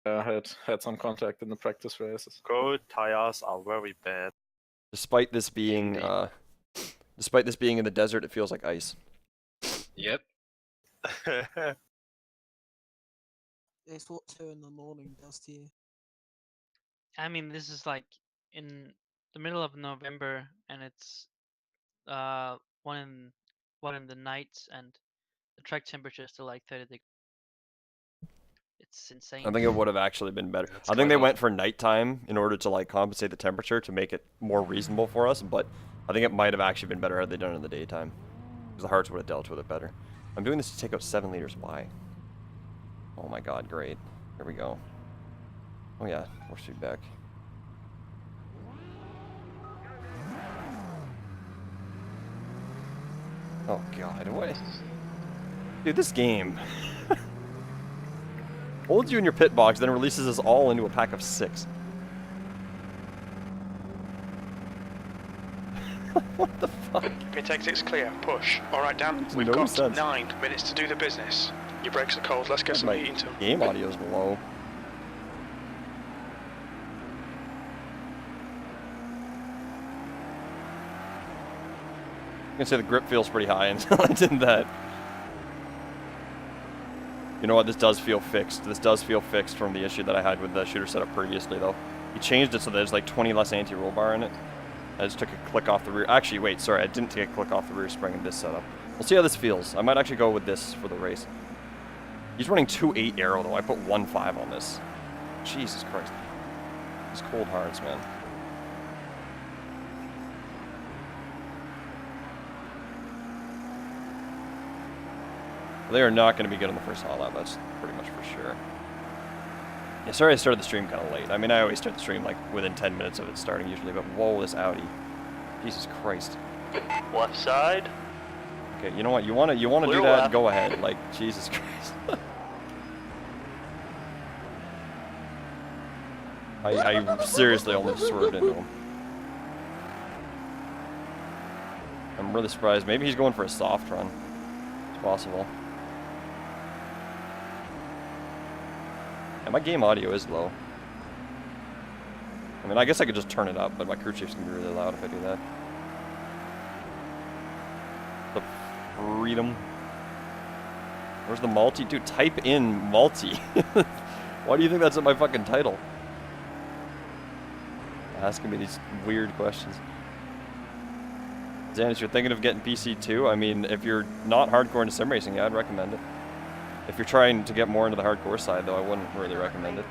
I had some contact in the practice races. Road tires are very bad. Despite this being in the desert, it feels like ice. Yep. It's what 2 in the morning does to you. I mean, this is like in the middle of November, and it's 1 in the night, and the track temperature is still like 30 degrees. It's insane. I think it would have actually been better. That's I think quite they a lot. went for nighttime in order to like compensate the temperature to make it more reasonable for us, but I think it might have actually been better had they done it in the daytime. Because the hearts would have dealt with it better. I'm doing this to take out 7 liters. Why? Oh my god, great. Here we go. Oh yeah, force feedback. Oh god, what? Dude, this game holds you in your pit box, then releases us all into a pack of 6. What the fuck? Pit exit's clear. Push. Alright, Dan. We've No got sense. 9 minutes to do the business. Your brakes are cold. Let's get some My heat into them. game audio's low. I'm gonna say the grip feels pretty high until I did that. You know what? This does feel fixed. This does feel fixed from the issue that I had with the shooter setup previously, though. He changed it so there's like 20 less anti-roll bar in it. I just took a click off the rear. Actually, wait, sorry, I didn't take a click off the rear spring in this setup. We'll see how this feels. I might actually go with this for the race. He's running 2.8 aero, though. I put 1.5 on this. Jesus Christ. These cold hearts, man. They are not going to be good on the first hot lap, that's pretty much for sure. Yeah, sorry I started the stream kind of late. I mean, I always start the stream like within 10 minutes of it starting usually, but whoa, this Audi. Jesus Christ. Left side. Okay, you know what? You want to do Clear that? left. Go ahead. Like, Jesus Christ. I seriously almost swerved into him. I'm really surprised. Maybe he's going for a soft run. It's possible. And my game audio is low. I mean, I guess I could just turn it up, but my crew chief's gonna be really loud if I do that. The freedom. Where's the multi? Dude, type in multi. Why do you think that's in my fucking title? Asking me these weird questions. Xanis, you're thinking of getting PC too? I mean, if you're not hardcore into sim racing, yeah, I'd recommend it. If you're trying to get more into the hardcore side, though, I wouldn't really recommend it.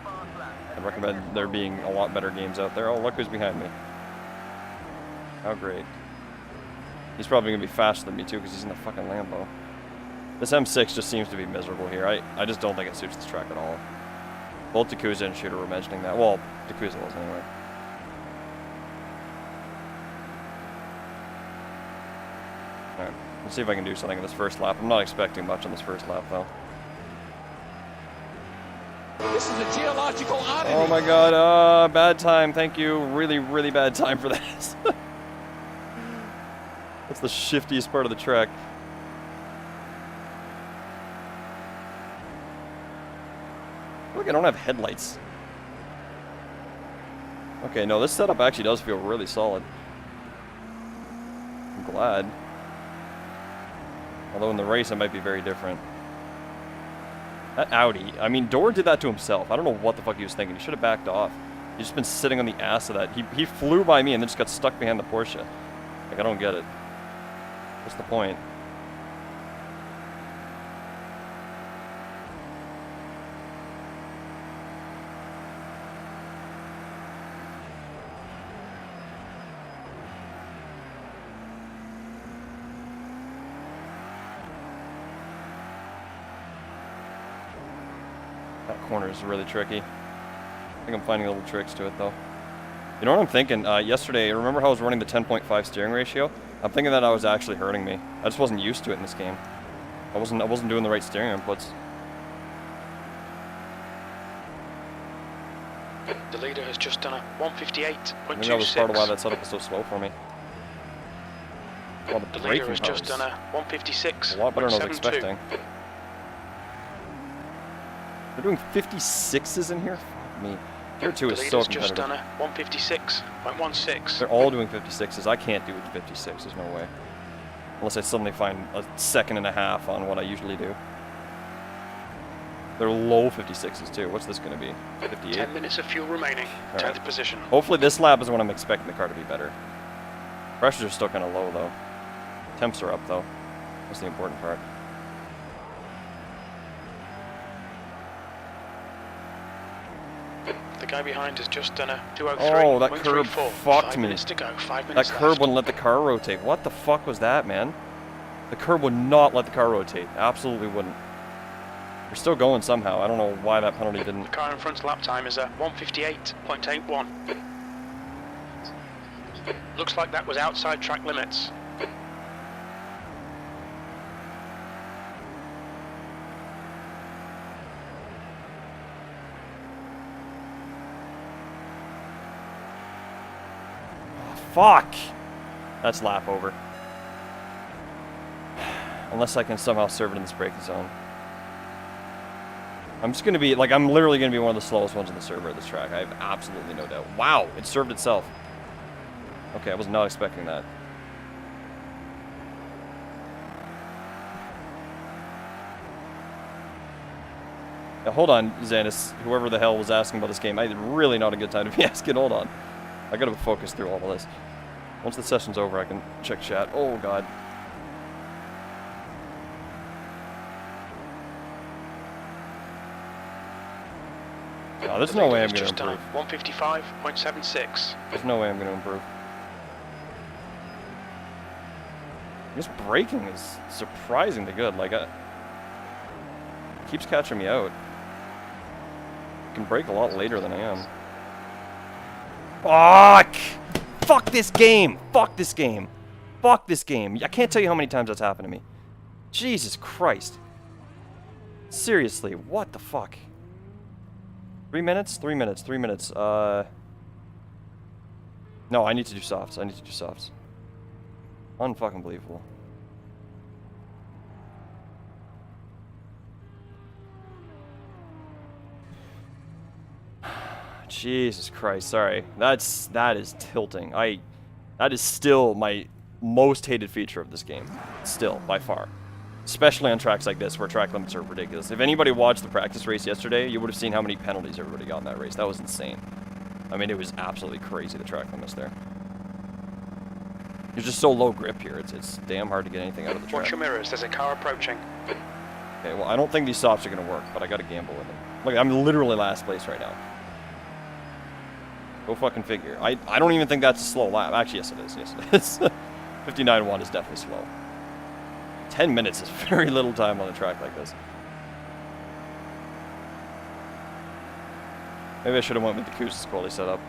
I'd recommend there being a lot better games out there. Oh, look who's behind me. How great. He's probably going to be faster than me, too, because he's in the fucking Lambo. This M6 just seems to be miserable here. I just don't think it suits this track at all. Both Dakuza and Shooter were mentioning that. Well, Dakuza was anyway. Alright, let's see if I can do something in this first lap. I'm not expecting much on this first lap, though. This is a geological oddity. Oh my god, bad time, thank you. Really, really bad time for this. That's the shiftiest part of the track. Look, I don't have headlights. Okay, no, this setup actually does feel really solid. I'm glad. Although in the race it might be very different. That Audi, I mean, Dorr did that to himself. I don't know what the fuck he was thinking. He should have backed off. He's just been sitting on the ass of that. He flew by me and then just got stuck behind the Porsche. Like, I don't get it. What's the point? That corner is really tricky. I think I'm finding little tricks to it, though. You know what I'm thinking? Yesterday, remember how I was running the 10.5 steering ratio? I'm thinking that I was actually hurting me. I just wasn't used to it in this game. I wasn't doing the right steering inputs. The leader has just done a 158.26. I think that was part of why that setup was so slow for me. Well, The leader has just done a 156. A lot better than I was expecting. They're doing 56s in here? Fuck me. Tier 2 The is so leader's just done competitive. a 156.16. They're all doing 56s. I can't do 56. There's no way. Unless I suddenly find a second and a half on what I usually do. They're low 56s too. What's this going to be? 58? 10 minutes of fuel remaining. All 10th right. position. Hopefully this lap is when I'm expecting the car to be better. Pressures are still kind of low though. Temps are up though. That's the important part. The guy behind has just done a 203. Oh, that curb 0.34. fucked 5 me. minutes to go. 5 That minutes curb left. wouldn't let the car rotate. What the fuck was that, man? The curb would not let the car rotate. Absolutely wouldn't. We're still going somehow. I don't know why that penalty didn't. The car in front's lap time is a 158.81. Looks like that was outside track limits. Fuck! That's lap over. Unless I can somehow serve it in this braking zone. I'm just gonna be, like, I'm literally gonna be one of the slowest ones in the server at this track. I have absolutely no doubt. Wow, it served itself. Okay, I was not expecting that. Now, hold on, Xanis, whoever the hell was asking about this game. Really not a good time to be asking. Hold on. I gotta focus through all of this. Once the session's over, I can check chat. Oh, God. No, there's no way I'm gonna improve. 155.76. There's no way I'm gonna improve. This braking is surprisingly good. Like, it keeps catching me out. I can brake a lot later than I am. Fuck! Fuck this game! Fuck this game! Fuck this game! I can't tell you how many times that's happened to me. Jesus Christ. Seriously, what the fuck? 3 minutes? 3 minutes, 3 minutes. No, I need to do softs. I need to do softs. Unfucking believable. Jesus Christ, sorry. That is tilting. That is still my most hated feature of this game. Still, by far. Especially on tracks like this where track limits are ridiculous. If anybody watched the practice race yesterday, you would have seen how many penalties everybody got in that race. That was insane. I mean, it was absolutely crazy, the track limits there. There's just so low grip here. It's damn hard to get anything out of the track. Watch your mirrors, there's a car approaching. Okay, well, I don't think these softs are going to work, but I got to gamble with them. Look, I'm literally last place right now. Go fucking figure. I don't even think that's a slow lap. Actually, yes it is. Yes it is. 59.1 is definitely slow. 10 minutes is very little time on a track like this. Maybe I should have went with the Kous's quality setup.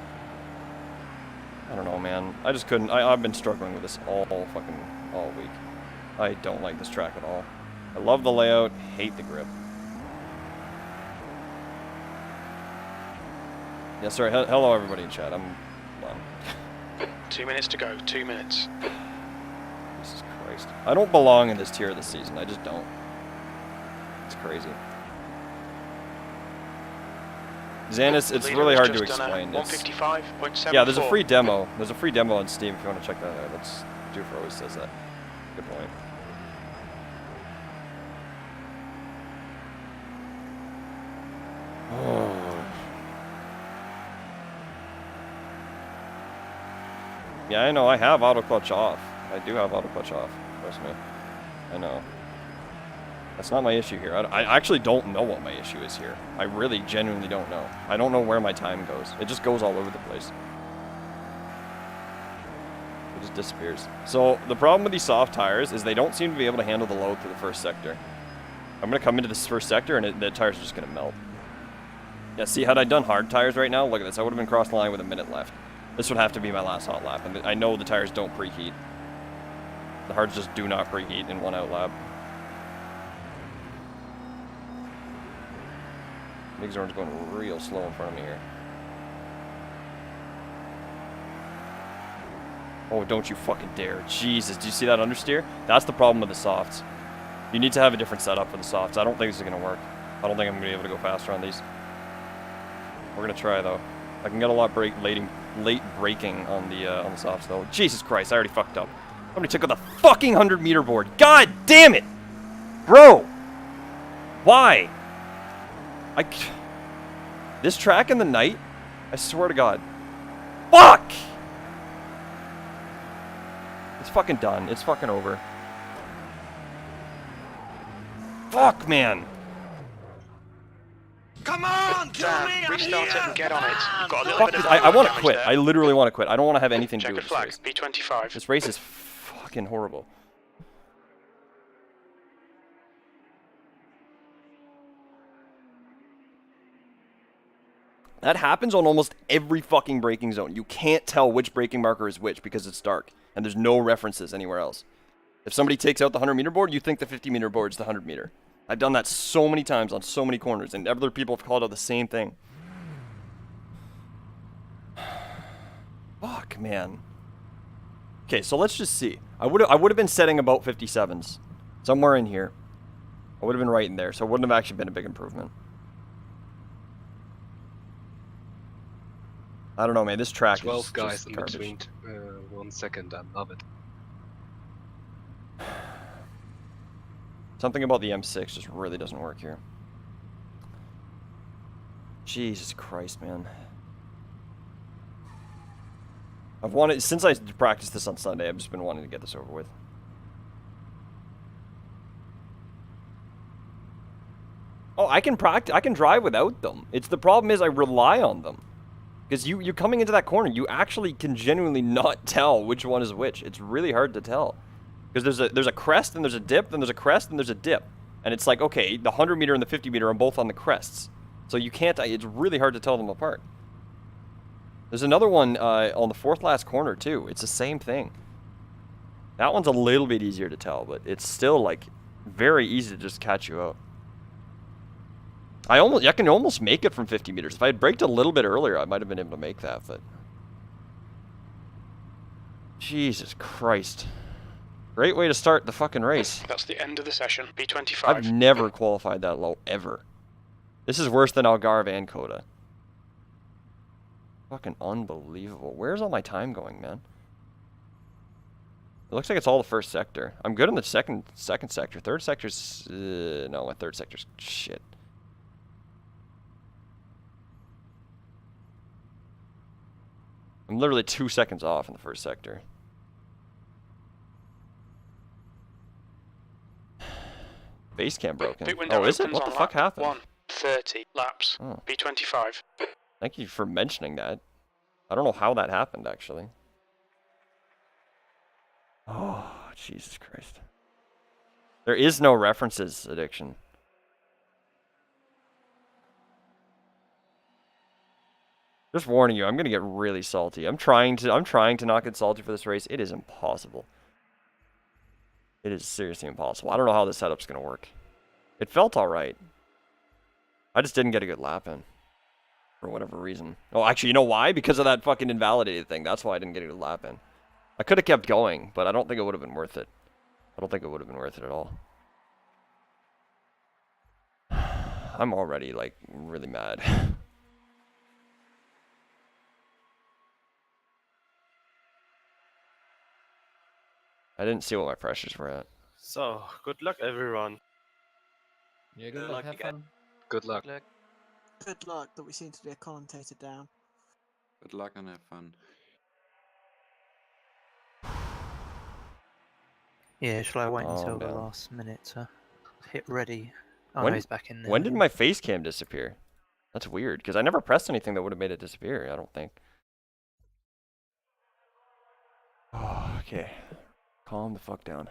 I don't know, man. I just couldn't. I've been struggling with this all week. I don't like this track at all. I love the layout, hate the grip. Yeah, sorry. Hello, everybody in chat. I'm done. 2 minutes to go, 2 minutes. Jesus Christ. I don't belong in this tier this season. I just don't. It's crazy. Xanis, it's really hard to explain. 155.74. Yeah, there's a free demo. There's a free demo on Steam if you want to check that out. That's Doofer always says that. Good point. Oh. Yeah, I know. I have auto clutch off. I do have auto clutch off. Trust me. I know. That's not my issue here. I actually don't know what my issue is here. I really genuinely don't know. I don't know where my time goes. It just goes all over the place. It just disappears. So the problem with these soft tires is they don't seem to be able to handle the load through the first sector. I'm going to come into this first sector and the tires are just going to melt. Yeah, see, had I done hard tires right now, look at this. I would have been crossing the line with a minute left. This would have to be my last hot lap. And I know the tires don't preheat. The hards just do not preheat in one out lap. Big Zorn's going real slow in front of me here. Oh, don't you fucking dare. Jesus, do you see that understeer? That's the problem with the softs. You need to have a different setup for the softs. I don't think this is going to work. I don't think I'm gonna be able to go faster on these. We're gonna try though. I can get a lot late braking on the softs though. Jesus Christ, I already fucked up. Somebody took out the fucking 100-meter board. God damn it, bro. Why? This track in the night, I swear to God. Fuck! It's fucking done. It's fucking over. Fuck, man. Come on, Dan, restart it and get on it. You've got a little Fuck bit this. of I want to damage quit. there. I literally want to quit. I don't want to have anything to do Check with the this flag, race. B25. This race is fucking horrible. That happens on almost every fucking braking zone. You can't tell which braking marker is which because it's dark and there's no references anywhere else. If somebody takes out the 100-meter board, you think the 50-meter board is the 100-meter. I've done that so many times on so many corners, and other people have called out the same thing. Fuck, man. Okay, so let's just see. I would have been setting about 57s. Somewhere in here. I would have been right in there, so it wouldn't have actually been a big improvement. I don't know, man. This track 12 is guys just in garbage. between 1 second. I love it. Something about the M6 just really doesn't work here. Jesus Christ, man. I've wanted, since I practiced this on Sunday, I've just been wanting to get this over with. Oh, I can drive without them. It's the problem is I rely on them. Because you're coming into that corner, you actually can genuinely not tell which one is which. It's really hard to tell. Because there's a crest, and there's a dip, then there's a crest, and there's a dip. And it's like, okay, the 100-meter and the 50-meter are both on the crests. So you can't, it's really hard to tell them apart. There's another one on the fourth last corner, too. It's the same thing. That one's a little bit easier to tell, but it's still, like, very easy to just catch you out. I can almost make it from 50 meters. If I had braked a little bit earlier, I might have been able to make that, but... Jesus Christ. Great way to start the fucking race. That's the end of the session, B25. I've never qualified that low, ever. This is worse than Algarve and Coda. Fucking unbelievable. Where's all my time going, man? It looks like it's all the first sector. I'm good in the second sector. Third sector's... no, my third sector's shit. I'm literally 2 seconds off in the first sector. Base cam broken. Oh, is it? What the fuck happened? 1:30 laps. Oh. B25. Thank you for mentioning that. I don't know how that happened, actually. Oh, Jesus Christ. There is no references addiction. Just warning you, I'm gonna get really salty. I'm trying to not get salty for this race. It is impossible. It is seriously impossible. I don't know how this setup's gonna work. It felt alright. I just didn't get a good lap in. For whatever reason. Oh, actually, you know why? Because of that fucking invalidated thing. That's why I didn't get a good lap in. I could have kept going, but I don't think it would have been worth it. I don't think it would have been worth it at all. I'm already, like, really mad. I didn't see what my pressures were at. So, good luck everyone. Yeah, good Good luck. luck Have again. fun. Good luck. Good luck that we seem to be a commentator down. Good luck and have fun. Yeah, shall I wait Oh, until the man. last minute to hit ready? Oh, When- no, he's back in there. When did my face cam disappear? That's weird, because I never pressed anything that would have made it disappear, I don't think. Oh, okay. Calm the fuck down.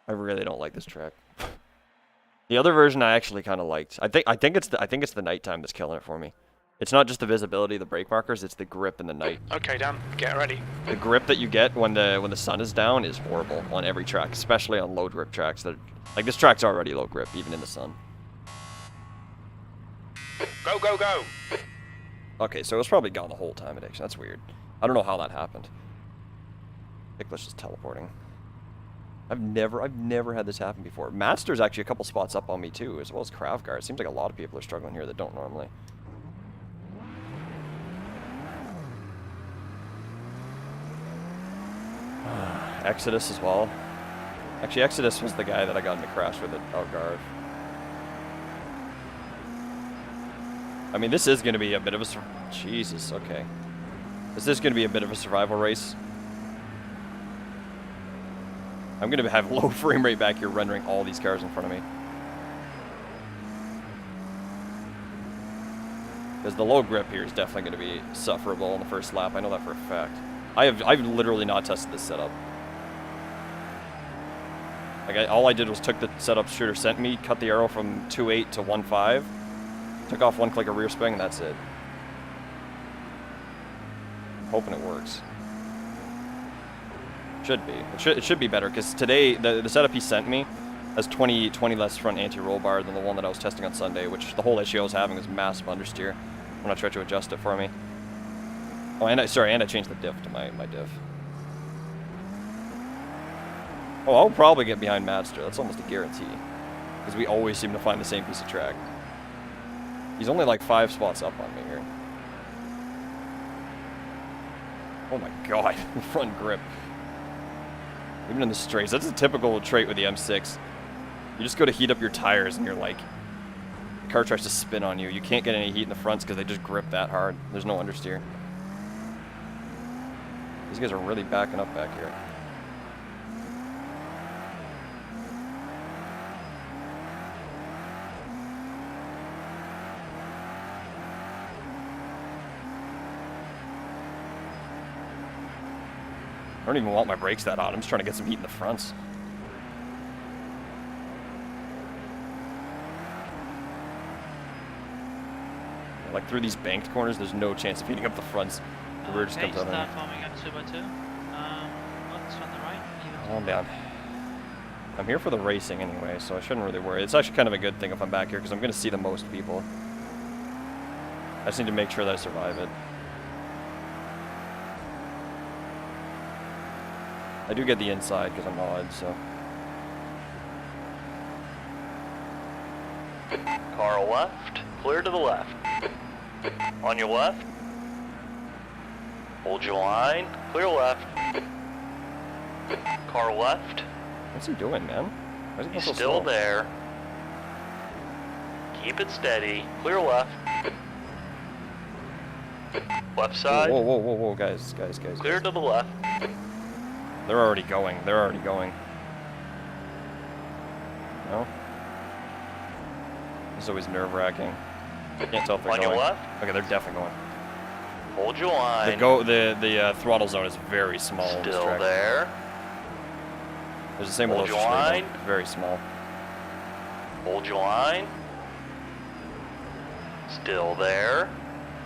I really don't like this track. The other version I actually kind of liked. I think it's the nighttime that's killing it for me. It's not just the visibility, the brake markers, it's the grip in the night. Okay, Dan, get ready. The grip that you get when the sun is down is horrible on every track, especially on low grip tracks. That like this track's already low grip, even in the sun. Go, go, go! Okay, so it was probably gone the whole time, addiction. That's weird. I don't know how that happened. Nicholas is teleporting. I've never had this happen before. Master's actually a couple spots up on me too, as well as Kravgar. It seems like a lot of people are struggling here that don't normally. Exodus as well. Actually, Exodus was the guy that I got in a crash with at Algarve. I mean, this is going to be a bit of a... Jesus, okay. This is going to be a bit of a survival race. I'm going to have low frame rate back here rendering all these cars in front of me. Because the low grip here is definitely going to be sufferable on the first lap. I know that for a fact. I've literally not tested this setup. Like all I did was took the setup Shooter sent me, cut the arrow from 2.8 to 1.5, took off one click of rear spring, and that's it. Hoping it works. Should be. It should be better, because today, the setup he sent me has 20 less front anti-roll bar than the one that I was testing on Sunday, which the whole issue I was having was massive understeer when I tried to adjust it for me. Oh, and I changed the diff to my diff. Oh, I'll probably get behind Madster. That's almost a guarantee. Because we always seem to find the same piece of track. He's only like 5 spots up on me here. Oh my god, front grip. Even in the straights, that's a typical trait with the M6. You just go to heat up your tires and you're like, the car tries to spin on you. You can't get any heat in the fronts because they just grip that hard. There's no understeer. These guys are really backing up back here. I don't even want my brakes that hot. I'm just trying to get some heat in the fronts. Like through these banked corners, there's no chance of heating up the fronts. The rear just comes out. Start forming up 2x2. What's on the right? Calm down. I'm here for the racing anyway, so I shouldn't really worry. It's actually kind of a good thing if I'm back here, because I'm going to see the most people. I just need to make sure that I survive it. I do get the inside because I'm odd, so. Car left, clear to the left. On your left. Hold your line, clear left. Car left. What's he doing, man? Why is he going so Still slow? there. Keep it steady, clear left. Left side. Whoa, whoa, whoa, whoa, guys. Clear to the left. They're already going. No? This is always nerve-wracking. Can't tell if they're On going. your left. Okay, they're definitely going. Hold your line. The throttle zone is very small. on this Still track. there. There's the same Hold with your those line. very small. Hold your line. Still there.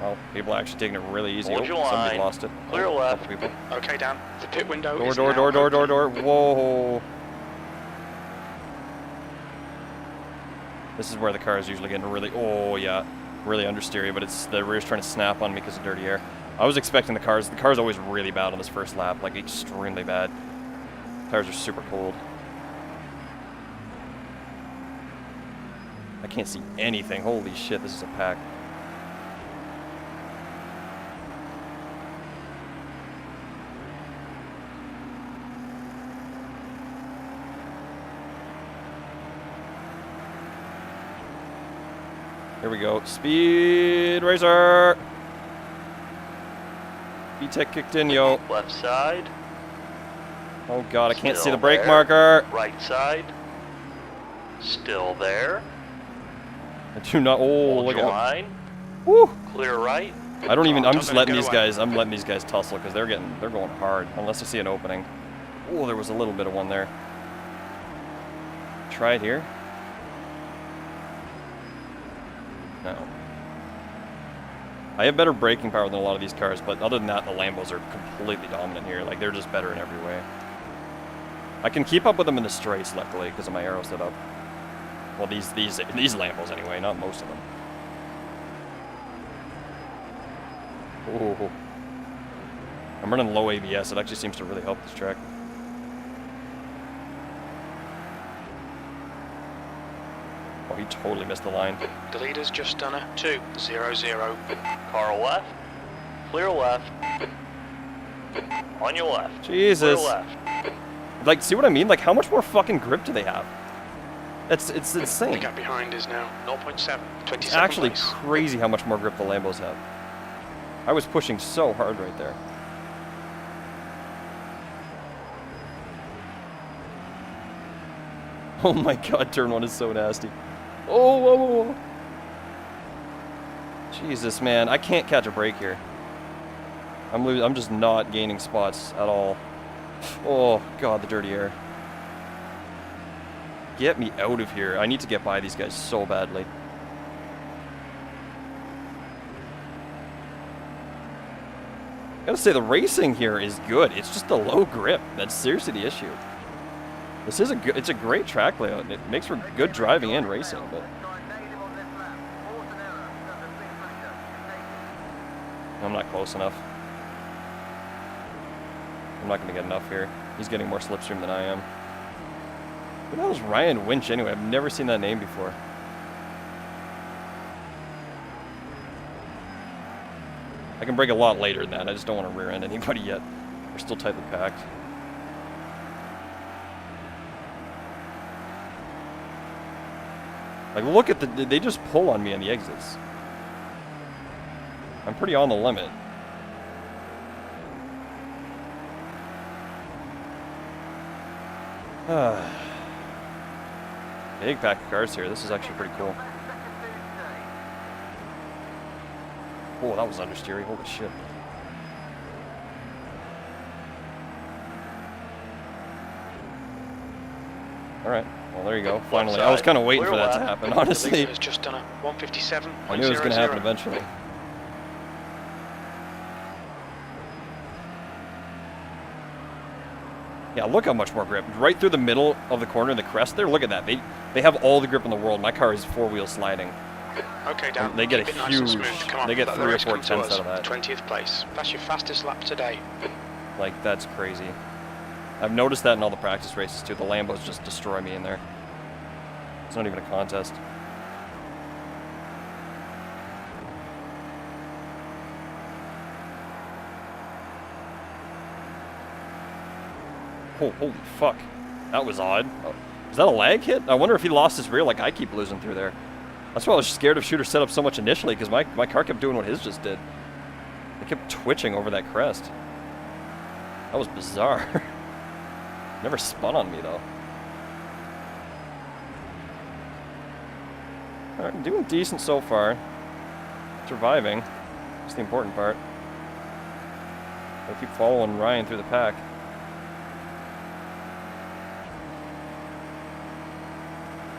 Well, people are actually taking it really easy. Hold your Somebody line. lost it. Clear A left. couple people. Okay, Dan. The pit window Door, is door, now door, door, open. door, door. Whoa. This is where the car is usually getting really, really understeery, but it's the rear's trying to snap on me because of dirty air. I was expecting the car's always really bad on this first lap, like extremely bad. Tires are super cold. I can't see anything. Holy shit, this is a pack. Here we go. Speed Racer! E-Tech kicked in, yo. Left side. Oh god, I can't see Still the brake there. marker. Right side. Still there. I do not. Oh, Hold look your out. line. Woo! Clear right. I don't even. I'm just Don't letting go these away. guys. I'm letting these guys tussle because they're going hard. Unless I see an opening. Oh, there was a little bit of one there. Try it here. No. I have better braking power than a lot of these cars, but other than that, the Lambos are completely dominant here. Like, they're just better in every way. I can keep up with them in the straights, luckily, because of my aero setup. Well, these Lambos anyway, not most of them. Ooh. I'm running low ABS. It actually seems to really help this track. he totally missed the line. The leader's just done a 2-0-0. Car left. Clear left. On your left. Jesus. Clear left. Like, see what I mean? Like, how much more fucking grip do they have? It's The insane. gap behind is now 0.7. 27 It's actually place. crazy how much more grip the Lambos have. I was pushing so hard right there. Oh my god, turn 1 is so nasty. Oh, whoa, whoa, whoa. Jesus, man, I can't catch a break here. I'm just not gaining spots at all. Oh god, the dirty air. Get me out of here. I need to get by these guys so badly. I gotta say, the racing here is good. It's just the low grip. That's seriously the issue. This is it's a great track layout. It makes for good driving and racing, but I'm not close enough. I'm not gonna get enough here. He's getting more slipstream than I am. Who the hell is Ryan Winch anyway? I've never seen that name before. I can brake a lot later than that. I just don't want to rear end anybody yet. We're still tightly packed. Like, look at they just pull on me on the exits. I'm pretty on the limit. Big pack of cars here. This is actually pretty cool. Oh, that was understeery. Holy shit. Alright. Well, there you go. Finally. I was kind of waiting for that to happen, honestly. The leader has just done a 157.00. I knew it was going to happen eventually. Yeah, look how much more grip. Right through the middle of the corner, the crest there, look at that. They have all the grip in the world. My car is four-wheel sliding. Okay, Dan. They get a Keep it nice and huge, smooth. Come on, they get let the 3 or race 4 come to tenths us. out of that. 20th place. That's your fastest lap today. Like, that's crazy. I've noticed that in all the practice races too. The Lambos just destroy me in there. It's not even a contest. Oh, holy fuck. That was odd. Oh, is that a lag hit? I wonder if he lost his rear like I keep losing through there. That's why I was scared of Shooter setup so much initially, because my car kept doing what his just did. It kept twitching over that crest. That was bizarre. Never spun on me, though. Alright, doing decent so far. Surviving. That's the important part. Gotta keep following Ryan through the pack.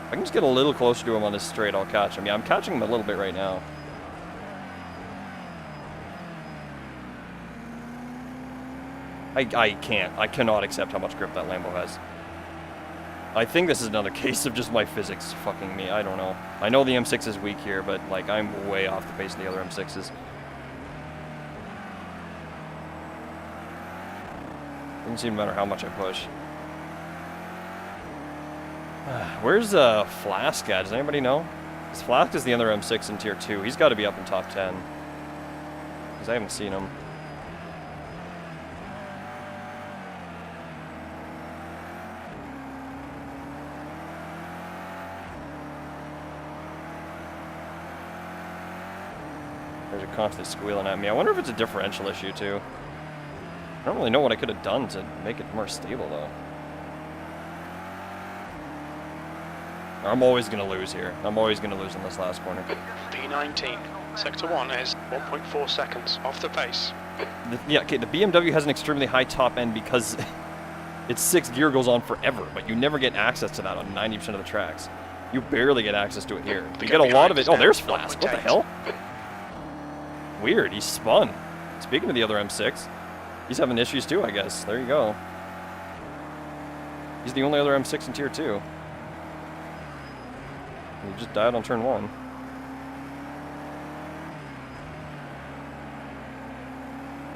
If I can just get a little closer to him on this straight, I'll catch him. Yeah, I'm catching him a little bit right now. I cannot accept how much grip that Lambo has. I think this is another case of just my physics fucking me. I don't know. I know the M6 is weak here, but like I'm way off the pace of the other M6s. Doesn't seem to matter how much I push. Where's Flask at? Does anybody know? Because Flask is the other M6 in Tier 2. He's got to be up in top 10. Because I haven't seen him. They're constantly squealing at me. I wonder if it's a differential issue too. I don't really know what I could have done to make it more stable though. I'm always going to lose here. I'm always going to lose in this last corner. P19. Sector 1 is 1.4 seconds off the pace. Yeah, okay, the BMW has an extremely high top end because its 6th gear goes on forever, but you never get access to that on 90% of the tracks. You barely get access to it here. You get a lot of it. Oh, there's Flask. What the hell? Weird, he spun. Speaking of the other M6, he's having issues too, I guess. There you go. He's the only other M6 in Tier 2. He just died on turn 1.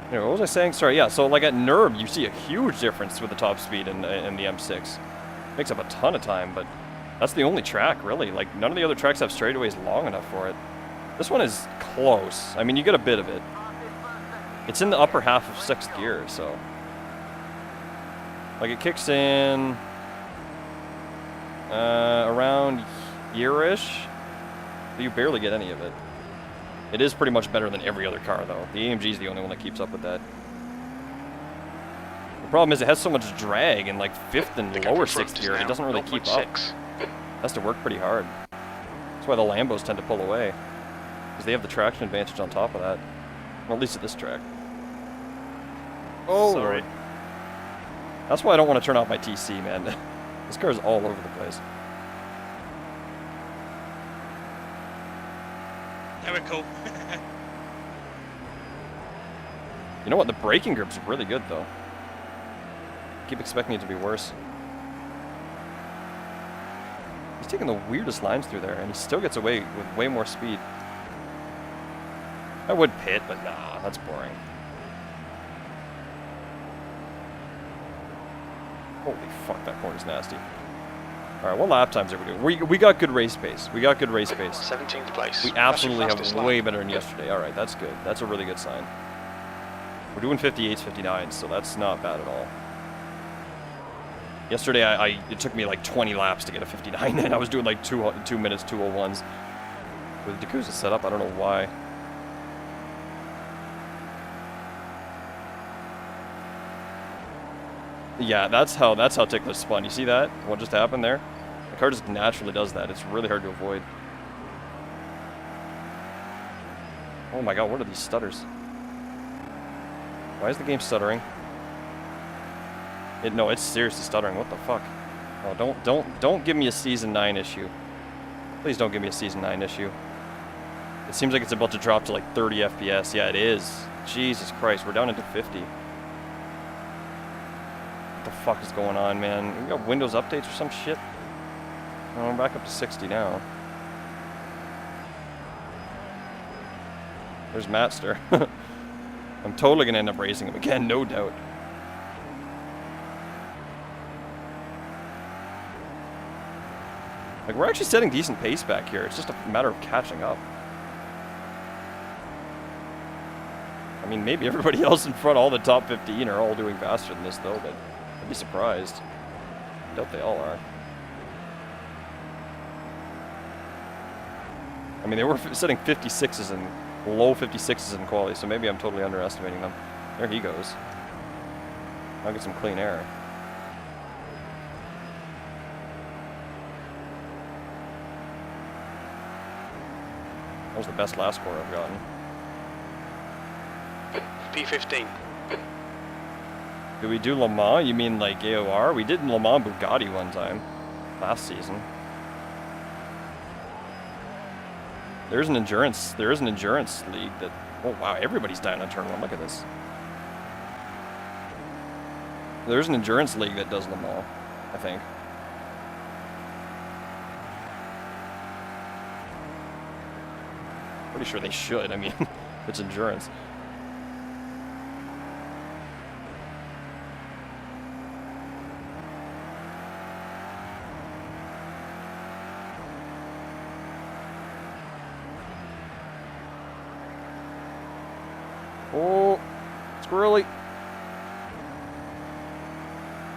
Anyway, what was I saying? Sorry, yeah, so like at NERB, you see a huge difference with the top speed in the M6. Makes up a ton of time, but That's the only track, really. Like, none of the other tracks have straightaways long enough for it. This one is close. I mean, you get a bit of it. It's in the upper half of 6th gear, so... Like, it kicks in... around here-ish. But you barely get any of it. It is pretty much better than every other car, though. The AMG is the only one that keeps up with that. The problem is it has so much drag in, like, 5th and lower 6th gear, it doesn't really keep up. Has to work pretty hard. That's why the Lambos tend to pull away. Because they have the traction advantage on top of that. Or at least at this track. Oh, sorry. That's why I don't want to turn off my TC, man. This car is all over the place. There we go. You know what? The braking grip's really good, though. I keep expecting it to be worse. He's taking the weirdest lines through there, and he still gets away with way more speed. I would pit, but nah, that's boring. Holy fuck, that corner's nasty. Alright, what lap times are we doing? We got good race pace. We got good race pace. 17th place. We absolutely have way better than yesterday. Alright, that's good. That's a really good sign. We're doing 58s, 59s, so that's not bad at all. Yesterday, it took me like 20 laps to get a 59, and I was doing like 2 minutes, 2:01s. With Dakusa set up, I don't know why. Yeah, that's how Tickler spun. You see that? What just happened there? The car just naturally does that. It's really hard to avoid. Oh my god, what are these stutters? Why is the game stuttering? No, it's seriously stuttering. What the fuck? Oh, don't give me a Season 9 issue. Please don't give me a Season 9 issue. It seems like it's about to drop to like 30 FPS. Yeah, it is. Jesus Christ, we're down into 50. What the fuck is going on, man? We got Windows updates or some shit? Oh, we're back up to 60 now. There's Matster. I'm totally gonna end up racing him again, no doubt. Like, we're actually setting decent pace back here. It's just a matter of catching up. I mean, maybe everybody else in front, all the top 15 are all doing faster than this, though, but I'd be surprised. I doubt they all are. I mean, they were setting 56s and low 56s in quali, so maybe I'm totally underestimating them. There he goes. I'll get some clean air. That was the best last score I've gotten. P15. Do we do Le Mans? You mean like AOR? We did Le Mans Bugatti one time, last season. There's an endurance league that, oh wow, everybody's dying on turn 1, look at this. There's an endurance league that does Le Mans, I think. Pretty sure they should, I mean, it's endurance. Oh, squirrely.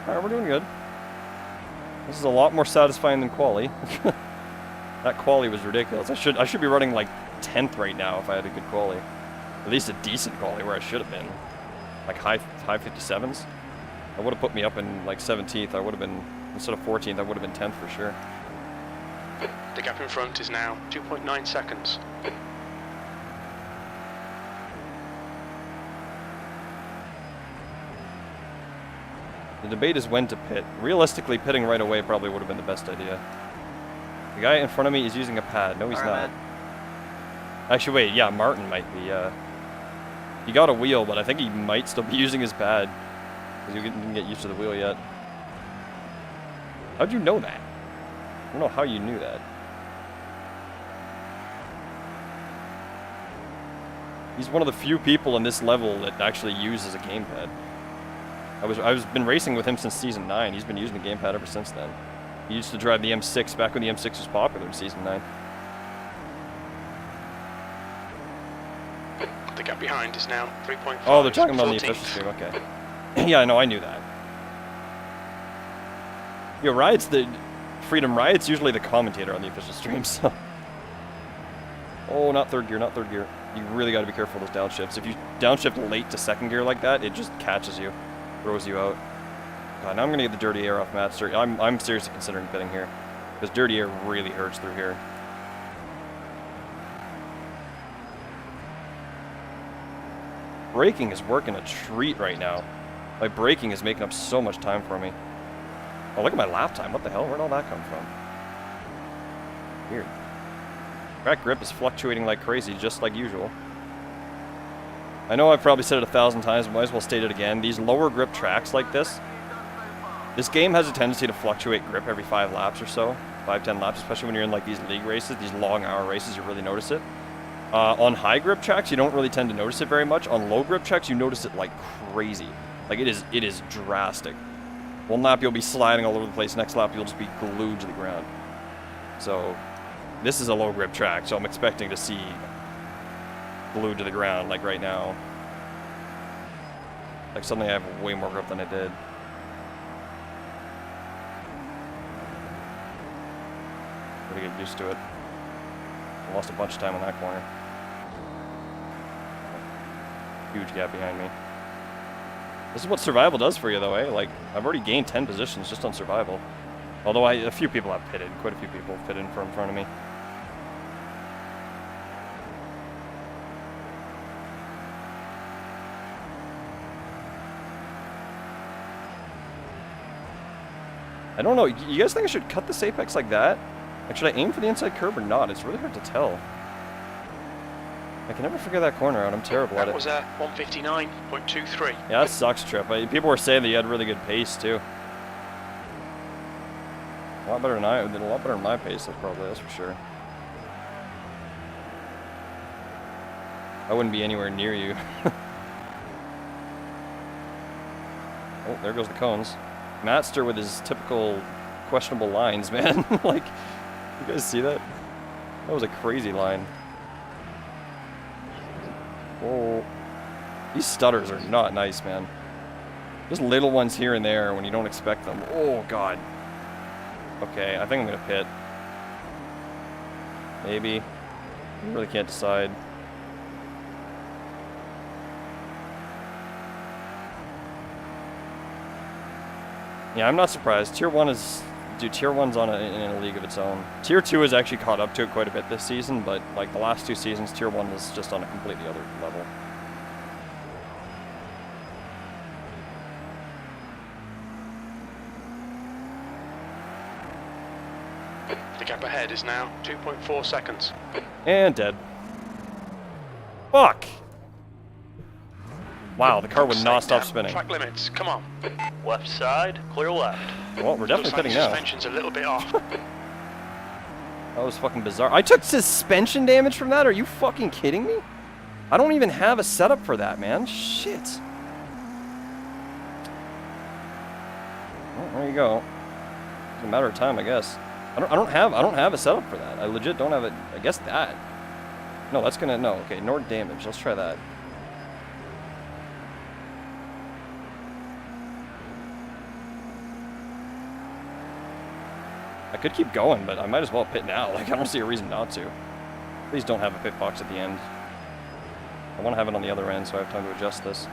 Alright, we're doing good. This is a lot more satisfying than Quali. That Quali was ridiculous. I should be running like 10th right now if I had a good Quali. At least a decent Quali where I should have been. Like high 57s. That would have put me up in like 17th. I would have been, instead of 14th, I would have been 10th for sure. The gap in front is now 2.9 seconds. The debate is when to pit. Realistically, pitting right away probably would have been the best idea. The guy in front of me is using a pad. No, he's not. Actually, wait, yeah, Martin might be. He got a wheel, but I think he might still be using his pad. Because he didn't get used to the wheel yet. How'd you know that? I don't know how you knew that. He's one of the few people in this level that actually uses a gamepad. I've been racing with him since Season 9. He's been using the gamepad ever since then. He used to drive the M6 back when the M6 was popular in Season 9. The gap behind is now 3.5. Oh, they're talking about the 14th. official stream, okay. Yeah, no, I knew that. Yo, Riot's the... Freedom Riot's usually the commentator on the official stream, so... Oh, not third gear, not third gear. You really gotta be careful with those downshifts. If you downshift late to second gear like that, it just catches you. Throws you out. God, now I'm gonna get the dirty air off Matster. I'm seriously considering pitting here. Because dirty air really hurts through here. Braking is working a treat right now. My braking is making up so much time for me. Oh, look at my lap time. What the hell? Where'd all that come from? Weird. Track grip is fluctuating like crazy, just like usual. I know I've probably said it 1,000 times, but might as well state it again. These lower grip tracks like this game has a tendency to fluctuate grip every 5 laps or so. 5-10 laps, especially when you're in like these league races, these long hour races, you really notice it. On high grip tracks, you don't really tend to notice it very much. On low grip tracks, you notice it like crazy. Like it is drastic. One lap you'll be sliding all over the place, next lap you'll just be glued to the ground. So this is a low grip track, so I'm expecting to see glued to the ground like right now. Like suddenly I have way more grip than I did. Gotta get used to it. I lost a bunch of time on that corner. Huge gap behind me. This is what survival does for you though, eh? Like, I've already gained 10 positions just on survival. Although a few people have pitted, quite a few people have pitted in front of me. I don't know, you guys think I should cut this apex like that? Like, should I aim for the inside curve or not? It's really hard to tell. I can never figure that corner out. I'm terrible at it. That was 159.23. Yeah, that sucks, Trip. People were saying that you had really good pace, too. A lot better than I did. A lot better than my pace, that's for sure. I wouldn't be anywhere near you. Oh, there goes the cones. Matster with his typical questionable lines, man. Like, you guys see that? That was a crazy line. Oh, these stutters are not nice, man. Just little ones here and there when you don't expect them. Oh, God. Okay, I think I'm going to pit. Maybe. I really can't decide. Yeah, I'm not surprised. Tier 1 is... Dude, Tier 1's in a league of its own. Tier 2 has actually caught up to it quite a bit this season, but like the last 2 seasons, Tier 1 was just on a completely other level. The gap ahead is now 2.4 seconds. And dead. Fuck! Wow, the car would not stop spinning. Track limits, come on. Left side, clear left. Well, we're definitely pitting now. Suspension's a little bit off. That was fucking bizarre. I took suspension damage from that? Are you fucking kidding me? I don't even have a setup for that, man. Shit. Well, there you go. It's a matter of time, I guess. I don't have a setup for that. I legit don't have it. I guess that. No, that's gonna no. Okay, Nord damage. Let's try that. I could keep going, but I might as well pit now. Like, I don't see a reason not to. Please don't have a pit box at the end. I want to have it on the other end so I have time to adjust this.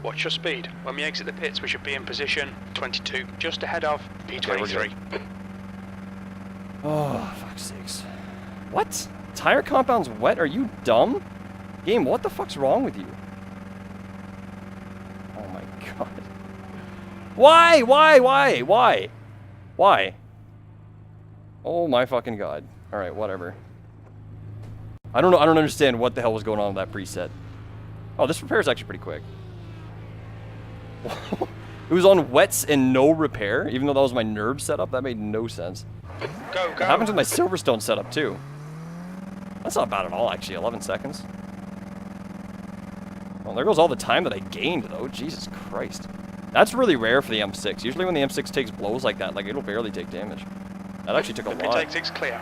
Watch your speed. When we exit the pits, we should be in position 22, just ahead of P23. Okay, oh, fuck's sakes. What? Tire compound's wet? Are you dumb? Game, what the fuck's wrong with you? Oh my god. Why? Why? Oh my fucking god. Alright, whatever. I don't understand what the hell was going on with that preset. Oh, this repair is actually pretty quick. It was on wets and no repair, even though that was my NERB setup. That made no sense. Go. What happens with my Silverstone setup, too? That's not bad at all, actually. 11 seconds. Well, there goes all the time that I gained, though. Jesus Christ. That's really rare for the M6. Usually when the M6 takes blows like that, like it'll barely take damage. That actually took a The lot. pit exit's clear.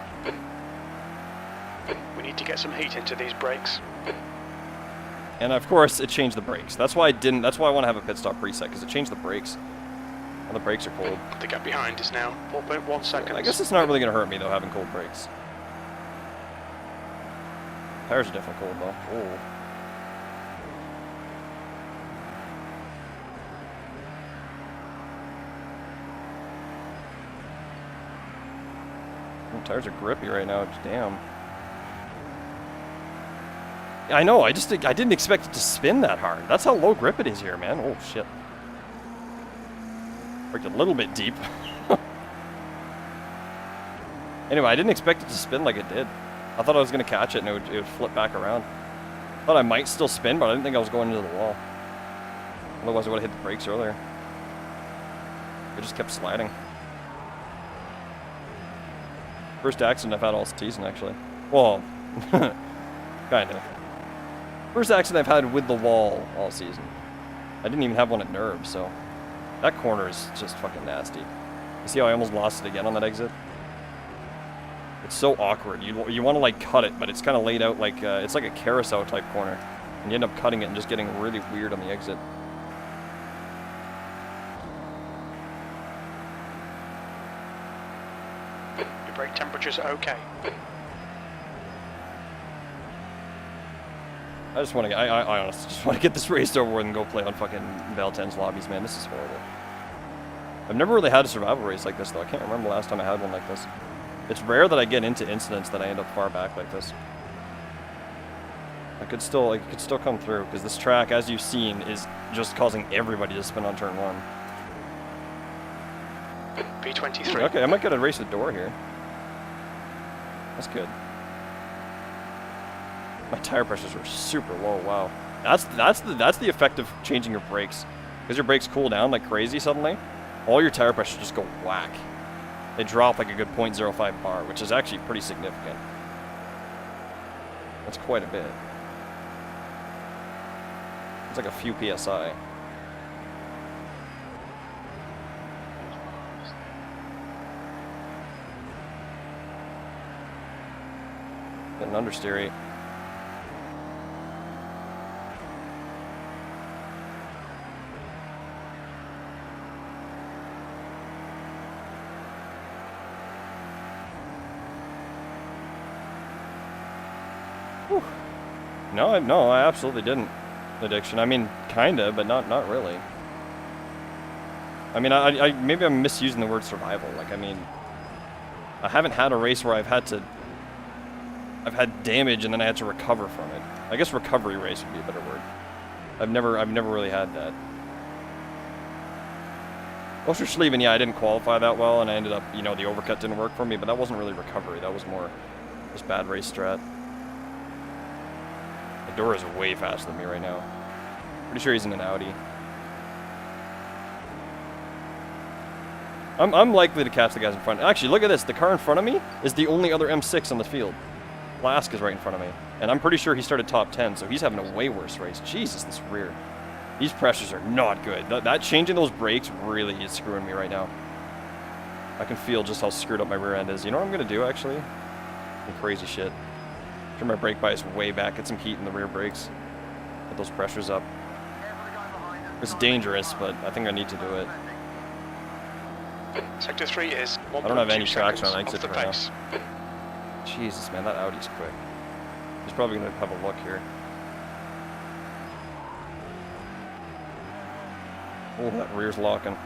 We need to get some heat into these brakes. And of course, it changed the brakes. That's why I didn't. That's why I want to have a pit stop preset, because it changed the brakes. And the brakes are cold. The gap behind is now 4.1 seconds. I guess it's not really going to hurt me though, having cold brakes. Tires are definitely cold though. Oh. Tires are grippy right now. Damn. Yeah, I know. I didn't expect it to spin that hard. That's how low grip it is here, man. Oh shit. Worked a little bit deep. Anyway, I didn't expect it to spin like it did. I thought I was gonna catch it and it would flip back around. Thought I might still spin, but I didn't think I was going into the wall. Otherwise, I would have hit the brakes earlier. It just kept sliding. First accident I've had all season, actually. Well, kind of. First accident I've had with the wall all season. I didn't even have one at Nerve, so that corner is just fucking nasty. You see how I almost lost it again on that exit? It's so awkward. You want to like cut it, but it's kind of laid out like it's like a carousel type corner, and you end up cutting it and just getting really weird on the exit. Your brake temperature's okay. I just want to. I honestly just want to get this race over with and go play on fucking Val 10's lobbies, man. This is horrible. I've never really had a survival race like this though. I can't remember the last time I had one like this. It's rare that I get into incidents that I end up far back like this. It could still come through because this track, as you've seen, is just causing everybody to spin on turn 1. P23. Okay, I might get a race with door here. That's good. My tire pressures are super low. Wow, that's the effect of changing your brakes. Because your brakes cool down like crazy suddenly, all your tire pressures just go whack. They drop like a good 0.05 bar, which is actually pretty significant. That's quite a bit. It's like a few PSI. Got an understeer. No, I absolutely didn't. Addiction. I mean, kinda, but not really. I mean, maybe I'm misusing the word survival. Like, I mean, I haven't had a race where I've had damage and then I had to recover from it. I guess recovery race would be a better word. I've never really had that. Osterschleben, yeah, I didn't qualify that well, and I ended up, you know, the overcut didn't work for me, but that wasn't really recovery. That was more just bad race strat. Dora is way faster than me right now. Pretty sure he's in an Audi. I'm likely to catch the guys in front. Actually, look at this. The car in front of me is the only other M6 on the field. Lask is right in front of me. And I'm pretty sure he started top 10, so he's having a way worse race. Jesus, this rear. These pressures are not good. That changing those brakes really is screwing me right now. I can feel just how screwed up my rear end is. You know what I'm going to do, actually? Some crazy shit. Turn my brake bias way back, get some heat in the rear brakes. Get those pressures up. It's dangerous, but I think I need to do it. Sector 3 is 1.2 I don't have any traction on exit the right pace. now. Jesus, man, that Audi's quick. He's probably going to have a look here. Oh, that rear's locking.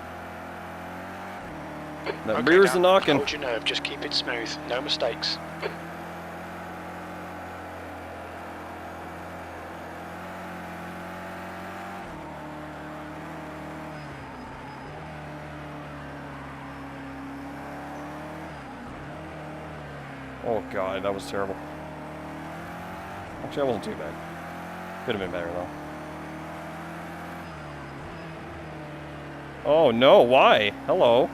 That Okay, rear's now, knocking. hold your nerve, just keep it smooth, no mistakes. Oh god, that was terrible. Actually, that wasn't too bad. Could have been better though. Oh no, why? Hello.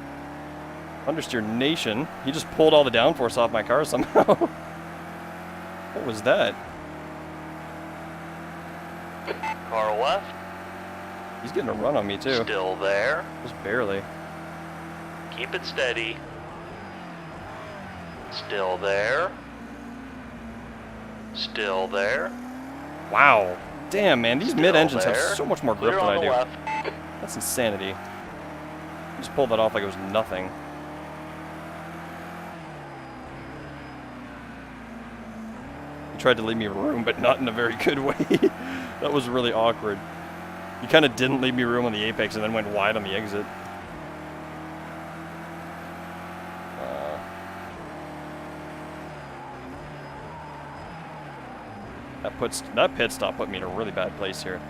Understeer Nation. He just pulled all the downforce off my car somehow. What was that? Car left. He's getting a run on me too. Still there. Just barely. Keep it steady. Still there. Still there. Wow. Damn, man, these Still mid-engines have there. so much more grip Clear than on I the do. left. That's insanity. Just pulled that off like it was nothing. He tried to leave me room, but not in a very good way. That was really awkward. He kind of didn't leave me room on the apex and then went wide on the exit. That pit stop put me in a really bad place here.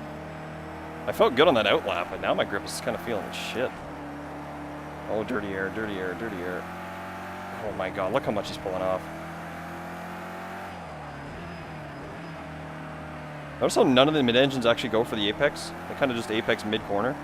I felt good on that outlap, but now my grip is kind of feeling like shit. Oh, dirty air, dirty air, dirty air. Oh my god, look how much he's pulling off. Notice how none of the mid-engines actually go for the apex? They kind of just apex mid-corner.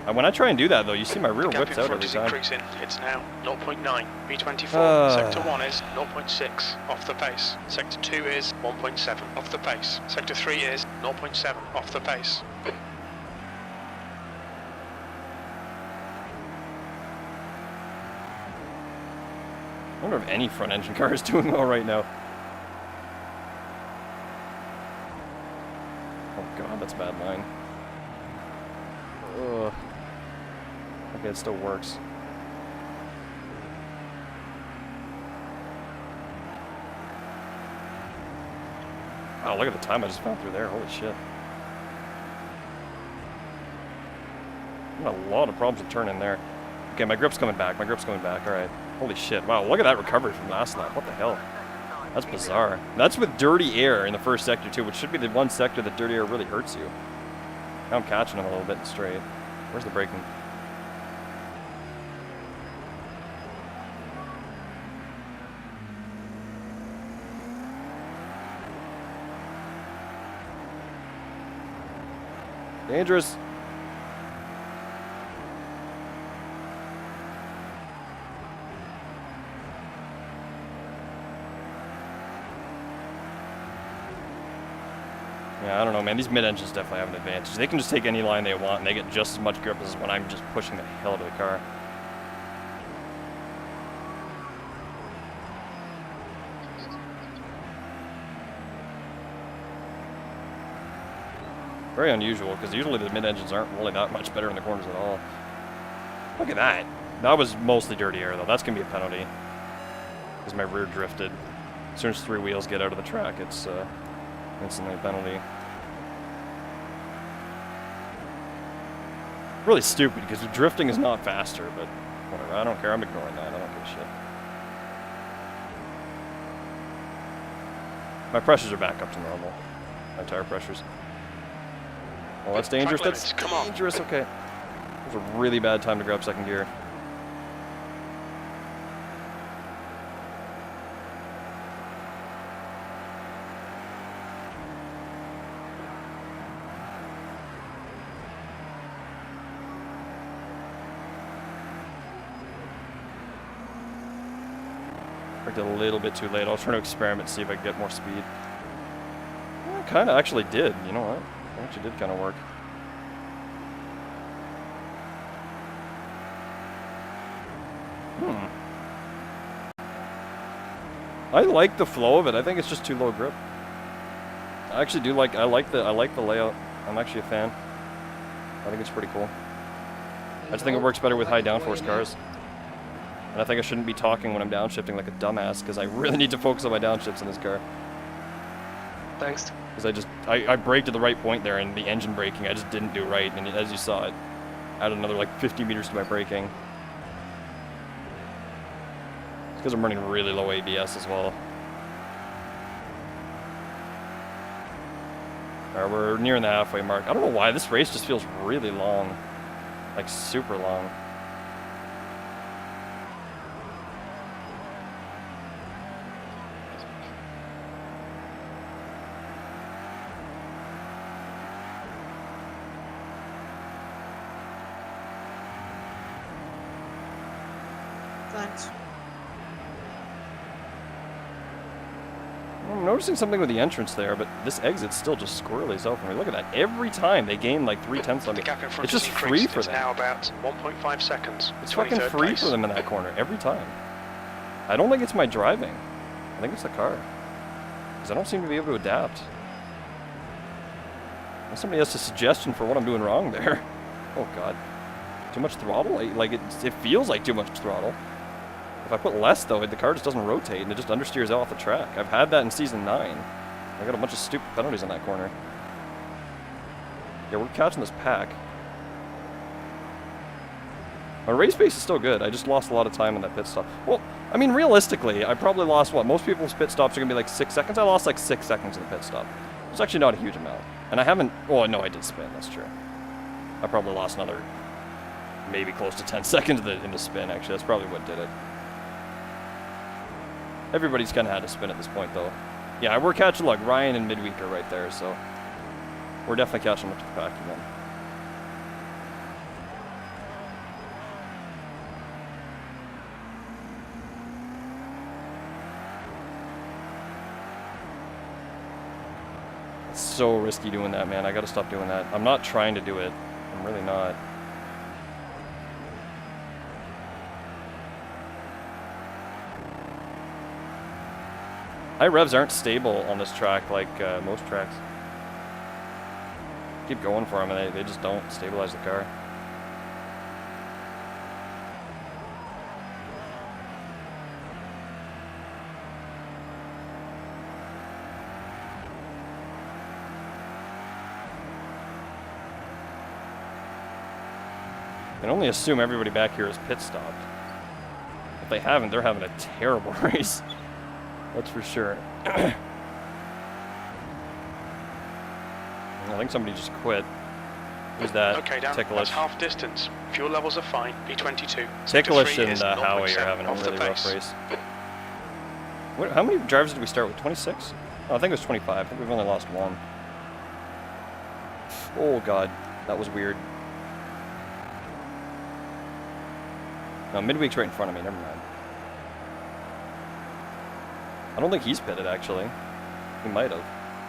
And when I try and do that, though, you see my rear whips out every time. Increasing. It's now 0.9. B24. Sector 1 is 0.6 off the pace. Sector 2 is 1.7 off the pace. Sector 3 is 0.7 off the pace. I wonder if any front engine car is doing well right now. Oh god, that's a bad line. Ugh. Okay, it still works. Wow, look at the time I just found through there. Holy shit. I'm having a lot of problems with turning there. Okay, my grip's coming back. My grip's coming back. Alright. Holy shit. Wow, look at that recovery from last lap. What the hell? That's bizarre. That's with dirty air in the first sector, too, which should be the one sector that dirty air really hurts you. Now I'm catching him a little bit in straight. Where's the braking? Dangerous. Yeah, I don't know, man. These mid-engines definitely have an advantage. They can just take any line they want, and they get just as much grip as when I'm just pushing the hell out of the car. Very unusual, because usually the mid-engines aren't really that much better in the corners at all. Look at that. That was mostly dirty air, though. That's going to be a penalty. Because my rear drifted. As soon as 3 wheels get out of the track, it's instantly a penalty. Really stupid, because the drifting is not faster, but whatever. I don't care. I'm ignoring that. I don't give a shit. My pressures are back up to normal. My tire pressures. Oh, that's dangerous. That's dangerous. Okay. That was a really bad time to grab second gear. Worked a little bit too late. I was trying to experiment, see if I could get more speed. Well, I kind of actually did. You know what? It actually did kind of work. I like the flow of it. I think it's just too low grip. I actually do like. I like the layout. I'm actually a fan. I think it's pretty cool. I just think it works better with high downforce cars. And I think I shouldn't be talking when I'm downshifting like a dumbass, because I really need to focus on my downshifts in this car. Thanks. Because I braked at the right point there, and the engine braking I just didn't do right, and as you saw, it added another like 50 meters to my braking. It's because I'm running really low ABS as well. Alright, we're nearing the halfway mark. I don't know why, this race just feels really long. Like super long. Thanks. I'm noticing something with the entrance there, but this exit's still just squirrely as hell for me. Look at that. Every time they gain like 3/10 on me. The gap in front It's just is free increased. for It's them. now about 1.5 seconds. It's fucking 23rd free place. for them in that corner every time. I don't think it's my driving. I think it's the car. Because I don't seem to be able to adapt. Unless somebody has a suggestion for what I'm doing wrong there. Oh god. Too much throttle? Like it feels like too much throttle. If I put less though, the car just doesn't rotate and it just understeers off the track. I've had that in season 9. I got a bunch of stupid penalties on that corner. Yeah, we're catching this pack. My race pace is still good. I just lost a lot of time in that pit stop. Well, I mean, realistically, I probably lost, what? Most people's pit stops are going to be like 6 seconds. I lost like 6 seconds in the pit stop. It's actually not a huge amount. And I haven't... Oh, no, I did spin. That's true. I probably lost another... maybe close to 10 seconds in the spin, actually. That's probably what did it. Everybody's kind of had to spin at this point, though. Yeah, we're catching, look, Ryan and Midweek are right there, so... we're definitely catching up to the pack again. It's so risky doing that, man. I gotta stop doing that. I'm not trying to do it. I'm really not. High revs aren't stable on this track like most tracks. Keep going for them and they just don't stabilize the car. I can only assume everybody back here is pit stopped. If they haven't, they're having a terrible race. That's for sure. I think somebody just quit. Who's that? Okay, Dan, Ticklish. that's half distance. Fuel levels are fine. B22. Ticklish and is Howie 0.7 are having a off the really rough pace. race. How many drivers did we start with? 26? Oh, I think it was 25. I think we've only lost one. Oh god, that was weird. No, Midweek's right in front of me. Never mind. I don't think he's pitted, actually. He might have.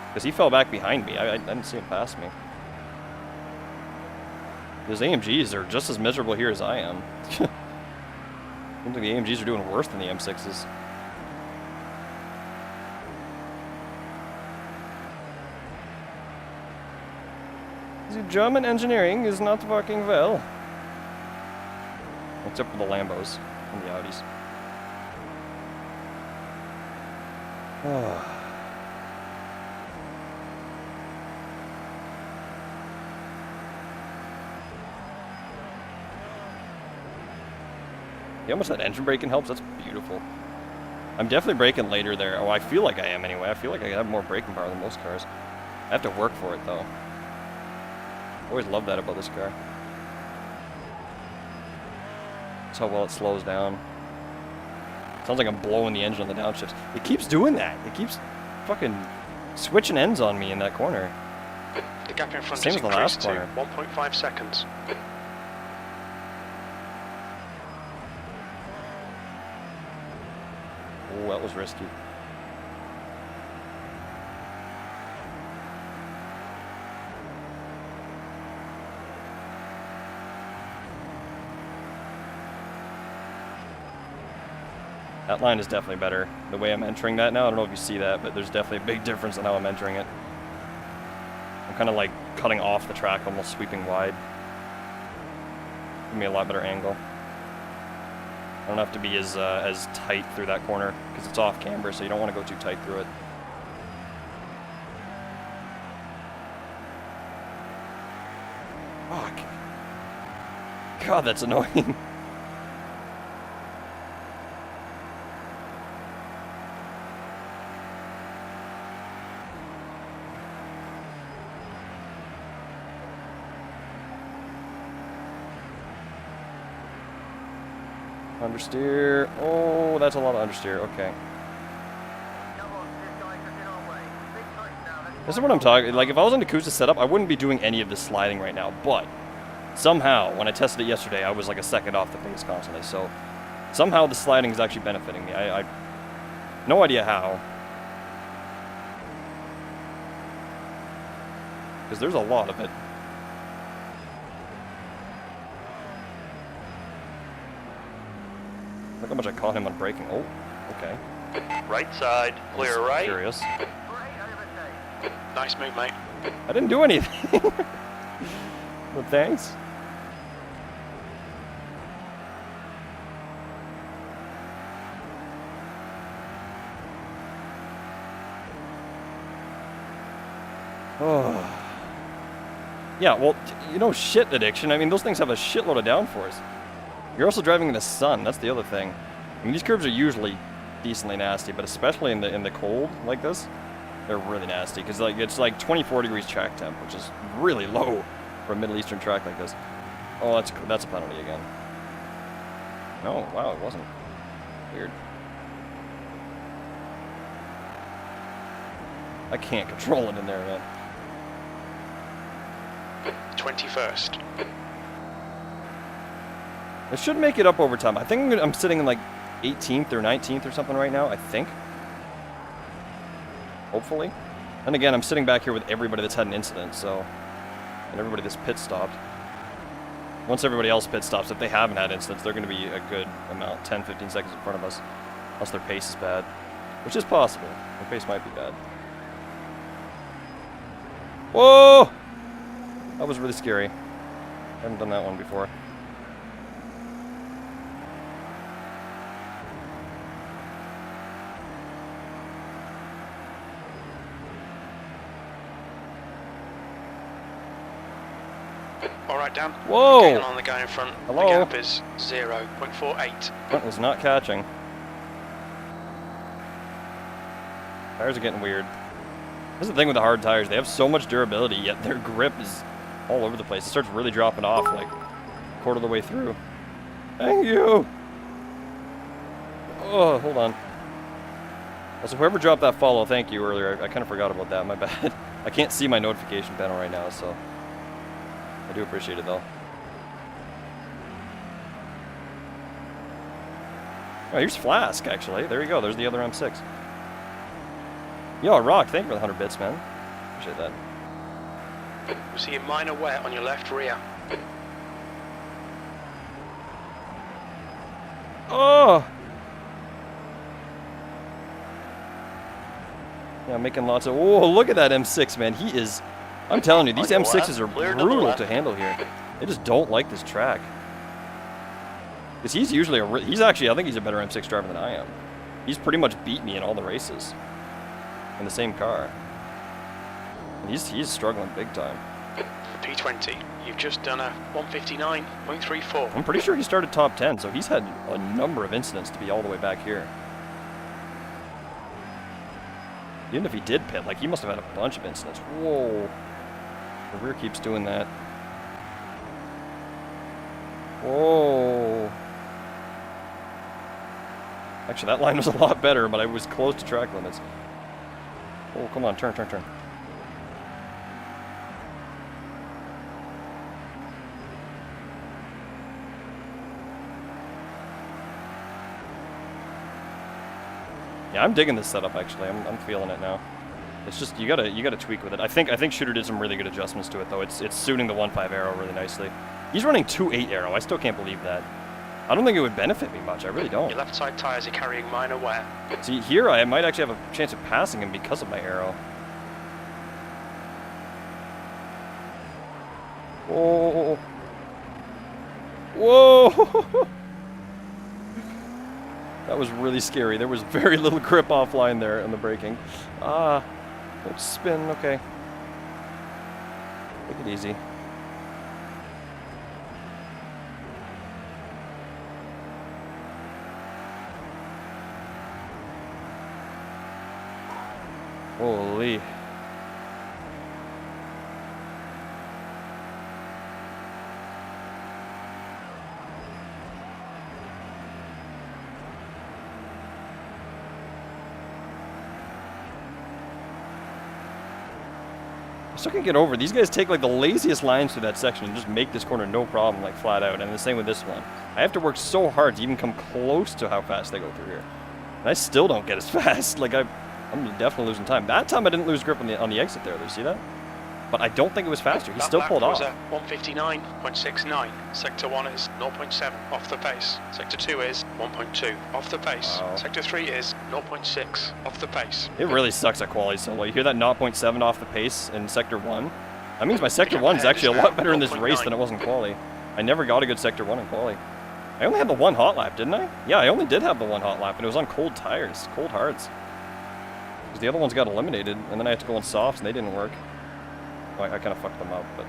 Because he fell back behind me. I didn't see him pass me. Those AMGs are just as miserable here as I am. I don't think the AMGs are doing worse than the M6s. The German engineering is not working well. Except for the Lambos and the Audis. See how much that engine braking helps? That's beautiful. I'm definitely braking later there. Oh, I feel like I am anyway. I feel like I have more braking power than most cars. I have to work for it though. Always love that about this car. That's how well it slows down. Sounds like I'm blowing the engine on the downshifts. It keeps doing that. It keeps fucking switching ends on me in that corner. The gap in front Same is as the last increased to corner. 1.5 seconds. Oh, that was risky. That line is definitely better. The way I'm entering that now, I don't know if you see that, but there's definitely a big difference in how I'm entering it. I'm kind of like cutting off the track, almost sweeping wide. Give me a lot better angle. I don't have to be as tight through that corner because it's off camber, so you don't want to go too tight through it. Fuck. God, that's annoying. Understeer. Oh, that's a lot of understeer. Okay. This is what I'm talking. Like, if I was on Yakuza setup, I wouldn't be doing any of this sliding right now. But somehow, when I tested it yesterday, I was like a second off the pace constantly. So somehow the sliding is actually benefiting me. I no idea how. because there's a lot of it. Look how much I caught him on braking. Oh, okay. Right side, clear right. Curious. Nice move, mate. I didn't do anything. But thanks. Oh. Yeah, well, you know, shit addiction. I mean, those things have a shitload of downforce. You're also driving in the sun. That's the other thing. I mean, these curves are usually decently nasty, but especially in the cold like this, they're really nasty because like it's like 24 degrees track temp, which is really low for a Middle Eastern track like this. Oh, that's a penalty again. No, wow, it wasn't. Weird. I can't control it in there, man. 21st. It should make it up over time. I think I'm sitting in like 18th or 19th or something right now, I think. Hopefully. And again, I'm sitting back here with everybody that's had an incident, so... And everybody that's pit stopped. Once everybody else pit stops, if they haven't had incidents, they're going to be a good amount, 10, 15 seconds in front of us. Unless their pace is bad. Which is possible. Their pace might be bad. Whoa! That was really scary. I haven't done that one before. Alright, Dan. Whoa! Getting on the guy in front. Hello? The gap is 0.48. Front was not catching. Tires are getting weird. This is the thing with the hard tires. They have so much durability, yet their grip is all over the place. It starts really dropping off, like, a quarter of the way through. Thank you! Oh, hold on. Also, whoever dropped that follow, thank you earlier. I kind of forgot about that, my bad. I can't see my notification panel right now, so... I do appreciate it, though. Oh, here's Flask, actually. There you go. There's the other M6. Yo, Rock, thank you for the 100 bits, man. Appreciate that. We see a minor wet on your left rear. Oh! Yeah, I'm making lots of... Oh, look at that M6, man. He is... I'm telling you, these M6s are brutal to handle here. They just don't like this track. Because he's usually he's actually, I think he's a better M6 driver than I am. He's pretty much beat me in all the races. In the same car. And he's struggling big time. P20, you've just done a 159.34. I'm pretty sure he started top 10, so he's had a number of incidents to be all the way back here. Even if he did pit, like, he must have had a bunch of incidents. Whoa. The rear keeps doing that. Whoa. Actually, that line was a lot better, but I was close to track limits. Oh, come on, turn, turn, turn. Yeah, I'm digging this setup, actually. I'm feeling it now. It's just, you gotta tweak with it. I think Shooter did some really good adjustments to it, though. It's suiting the 1.5 Aero really nicely. He's running 2.8 Aero. I still can't believe that. I don't think it would benefit me much. I really don't. Your left side tyres are carrying minor wear. See, here I might actually have a chance of passing him because of my Aero. Whoa. Whoa. That was really scary. There was very little grip offline there in the braking. Ah. Don't spin, okay. Take it easy. Holy. I still can't get over. These guys take like the laziest lines through that section and just make this corner no problem, like flat out. And the same with this one. I have to work so hard to even come close to how fast they go through here. And I still don't get as fast. Like I'm definitely losing time. That time I didn't lose grip on the exit there. Do you see that? but I don't think it was faster. He That still lap pulled was off. at 1:59.69. Sector 1 is 0.7 off the pace. Sector 2 is 1.2 off the pace. Wow. Sector 3 is 0.6 off the pace. It really sucks at Quali solo. You hear that 0.7 off the pace in Sector 1? That means my Sector 1 is actually a lot better in this race than it was in Quali. I never got a good Sector 1 in Quali. I only had the one hot lap, didn't I? Yeah, I only did have the one hot lap, and it was on cold tires, cold hards. Because the other ones got eliminated, and then I had to go on softs, and they didn't work. Well, I kind of fucked them up, but...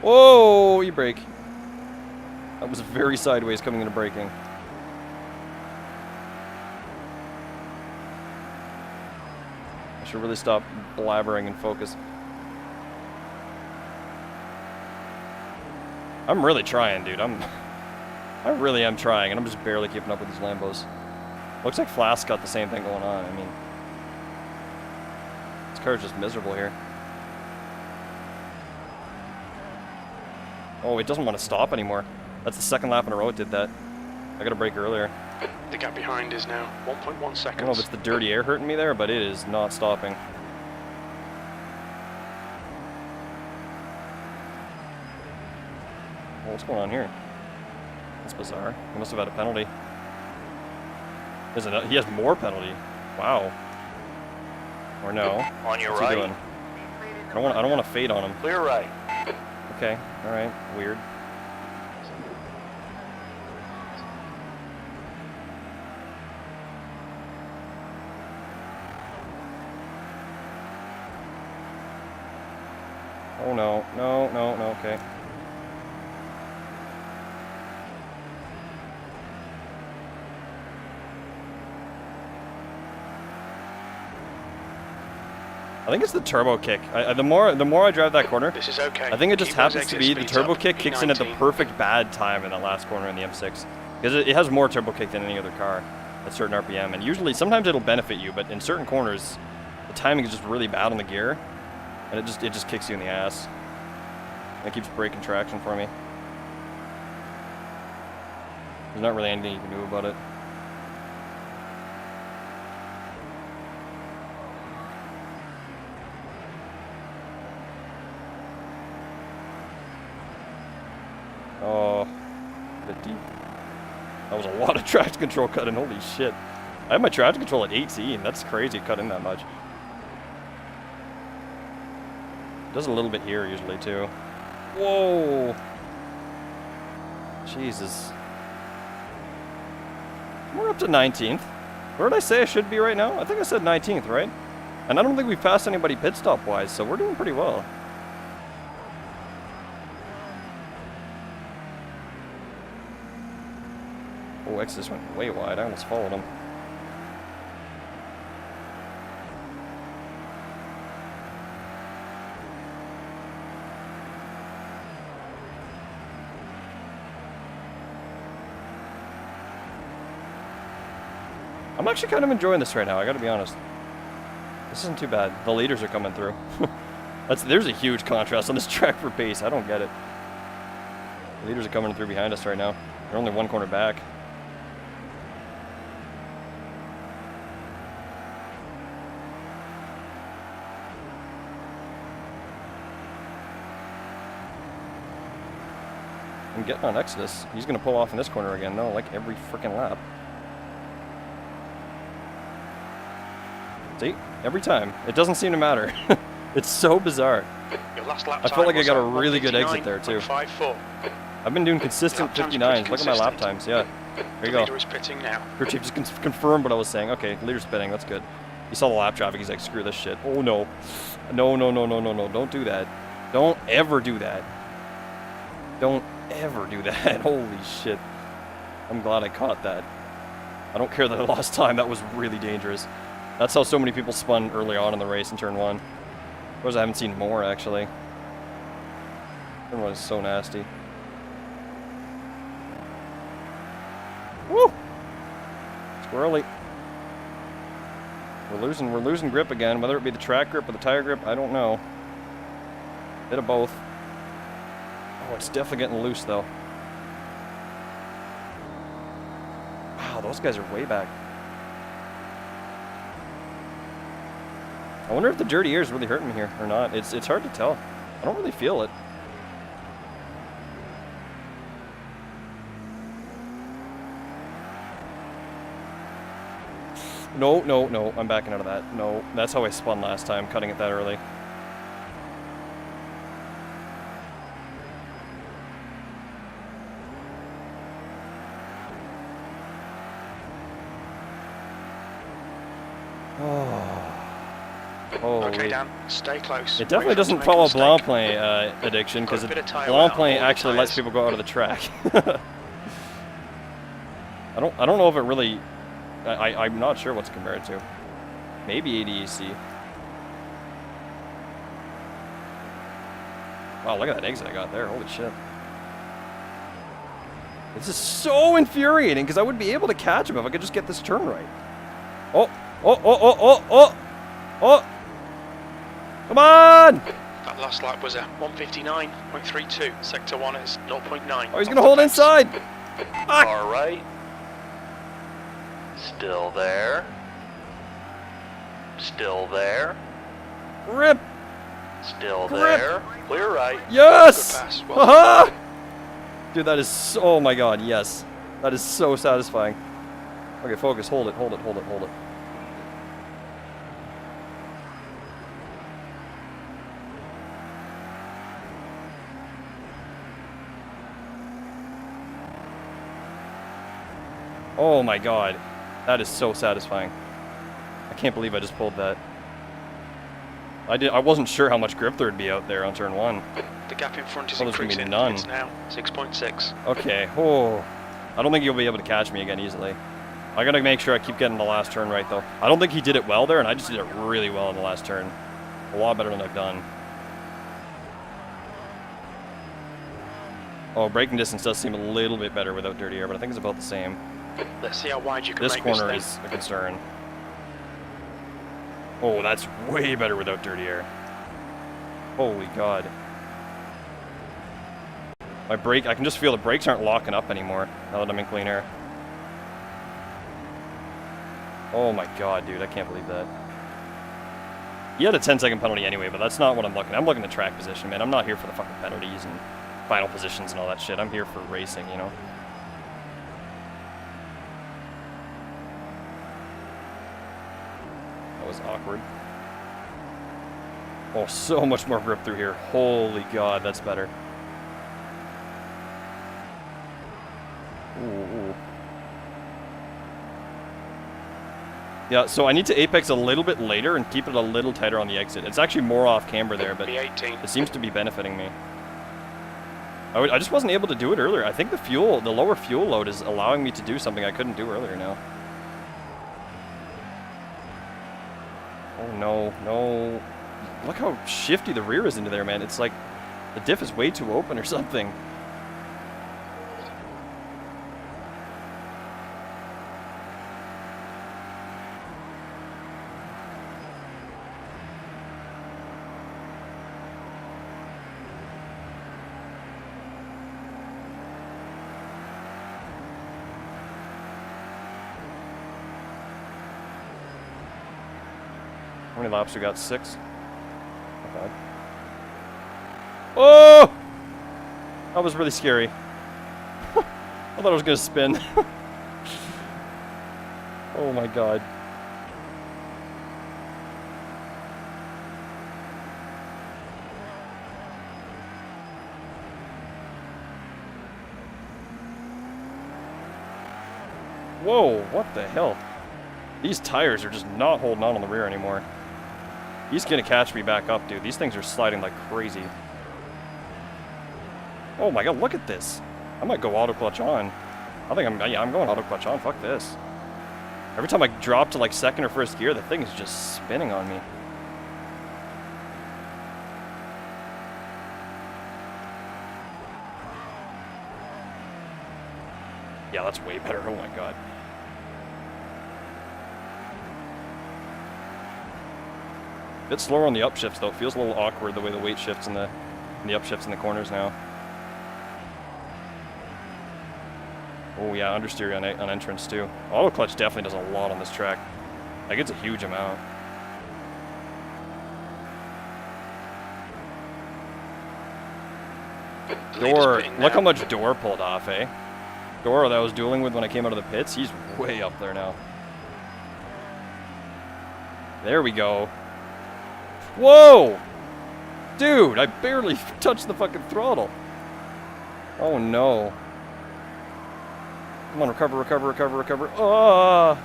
Whoa, e-brake. That was very sideways coming into braking. I should really stop blabbering and focus. I'm really trying, dude. I really am trying, and I'm just barely keeping up with these Lambos. Looks like Flask got the same thing going on. I mean, this car's just miserable here. Oh, it doesn't want to stop anymore. That's the second lap in a row it did that. I got to brake earlier. The gap behind is now 1.1 seconds. I don't know if it's the dirty air hurting me there, but it is not stopping. Well, what's going on here? That's bizarre. He must have had a penalty. He has more penalty. Wow. Or no. On your What's he right. doing? I don't want to fade on him. Clear right. Okay. All right. Weird. Oh no. No, no, no. Okay. I think it's the turbo kick. The more I drive that corner, This is okay. I think it just Keep those happens to exit be the speeds turbo up. kick kicks in at the E19. perfect bad time in that last corner in the M6. Because it has more turbo kick than any other car at certain RPM. And usually, sometimes it'll benefit you, but in certain corners, the timing is just really bad on the gear. And it just kicks you in the ass. And it keeps breaking traction for me. There's not really anything you can do about it. Oh, a bit deep. That was a lot of traction control cut in, holy shit. I have my traction control at 18, that's crazy cut in that much. Does a little bit here usually too. Whoa! Jesus. We're up to 19th. Where did I say I should be right now? I think I said 19th, right? And I don't think we've passed anybody pit stop wise, so we're doing pretty well. Oh, X just went way wide. I almost followed him. I'm actually kind of enjoying this right now, I gotta be honest. This isn't too bad. The leaders are coming through. There's a huge contrast on this track for pace. I don't get it. The leaders are coming through behind us right now. They're only one corner back. I'm getting on Exodus. He's going to pull off in this corner again, though, like every freaking lap. See? Every time. It doesn't seem to matter. It's so bizarre. Your last lap I felt like I got a time was really good exit there, too. 1:59.54. I've been doing consistent Lap times are 59s. pretty Look at my lap consistent. times, yeah. There you The go. leader is pitting now. Crew chief just confirmed what I was saying. Okay, leader's spinning. That's good. He saw the lap traffic. He's like, screw this shit. Oh, no. No, no, no, no, no, no. Don't do that. Don't ever do that. Don't ever do that. Holy shit. I'm glad I caught that. I don't care that I lost time. That was really dangerous. That's how so many people spun early on in the race in turn 1. Whereas I haven't seen more, actually. Turn 1 is so nasty. Woo! Squirrely. We're losing grip again, whether it be the track grip or the tire grip, I don't know. Bit of both. Oh, it's definitely getting loose though. Wow, those guys are way back. I wonder if the dirty air is really hurting me here or not. It's hard to tell. I don't really feel it. No, no, no. I'm backing out of that. No, that's how I spun last time, cutting it that early. Okay, Dan, stay close. It definitely doesn't follow Blancpain addiction, because Blancpain actually lets people go out of the track. I don't know if it really. I'm not sure what's compared to. Maybe ADAC. Wow, look at that exit I got there. Holy shit. This is so infuriating because I would be able to catch him if I could just get this turn right. Oh, oh, oh, oh, oh, oh, oh. Come on! That last lap was a 159.32. Sector 1 is 0.9. Oh, he's going to hold inside. All right. Still there. Still there. Rip. Still Grip. there. Clear right. Yes! Good pass. Well Aha! Dude, that is so, oh my god, yes. That is so satisfying. Okay, focus, hold it, hold it, hold it, hold it. Oh my god. That is so satisfying. I can't believe I just pulled that. I wasn't sure how much grip there would be out there on turn 1. The gap in front is Oh, there's gonna be increasing. none. It's now 6.6. Okay, oh. I don't think you'll be able to catch me again easily. I gotta make sure I keep getting the last turn right though. I don't think he did it well there, and I just did it really well in the last turn. A lot better than I've done. Oh, braking distance does seem a little bit better without dirty air, but I think it's about the same. Let's see how wide you can This make corner this is a concern. Oh, that's way better without dirty air. Holy god. My brake, I can just feel the brakes aren't locking up anymore now that I'm in clean air. Oh my god, dude, I can't believe that. He had a 10-second penalty anyway, but that's not what I'm looking at. I'm looking at track position, man. I'm not here for the fucking penalties and final positions and all that shit. I'm here for racing, you know? That was awkward. Oh, so much more grip through here. Holy god, that's better. Ooh. Yeah, so I need to apex a little bit later and keep it a little tighter on the exit. It's actually more off camber there, but it seems to be benefiting me. I just wasn't able to do it earlier. I think the lower fuel load is allowing me to do something I couldn't do earlier now. Oh no, no. Look how shifty the rear is into there, man. It's like the diff is way too open or something. How many laps we got? 6? Not bad. Oh! That was really scary. I thought I was gonna spin. Oh my god. Whoa, what the hell? These tires are just not holding on the rear anymore. He's gonna catch me back up, dude. These things are sliding like crazy. Oh my god, look at this. I might go auto clutch on. I think I'm going auto clutch on. Fuck this. Every time I drop to like second or first gear, the thing is just spinning on me. Yeah, that's way better. Oh my god. A bit slower on the upshifts though. It feels a little awkward the way the weight shifts in the upshifts in the corners now. Oh yeah, understeer on entrance too. Auto clutch definitely does a lot on this track. Like it's a huge amount. Door, look how much Door pulled off, eh? Door that I was dueling with when I came out of the pits, he's way up there now. There we go. Whoa! Dude, I barely touched the fucking throttle. Oh no. Come on, recover, recover, recover, recover. Oh!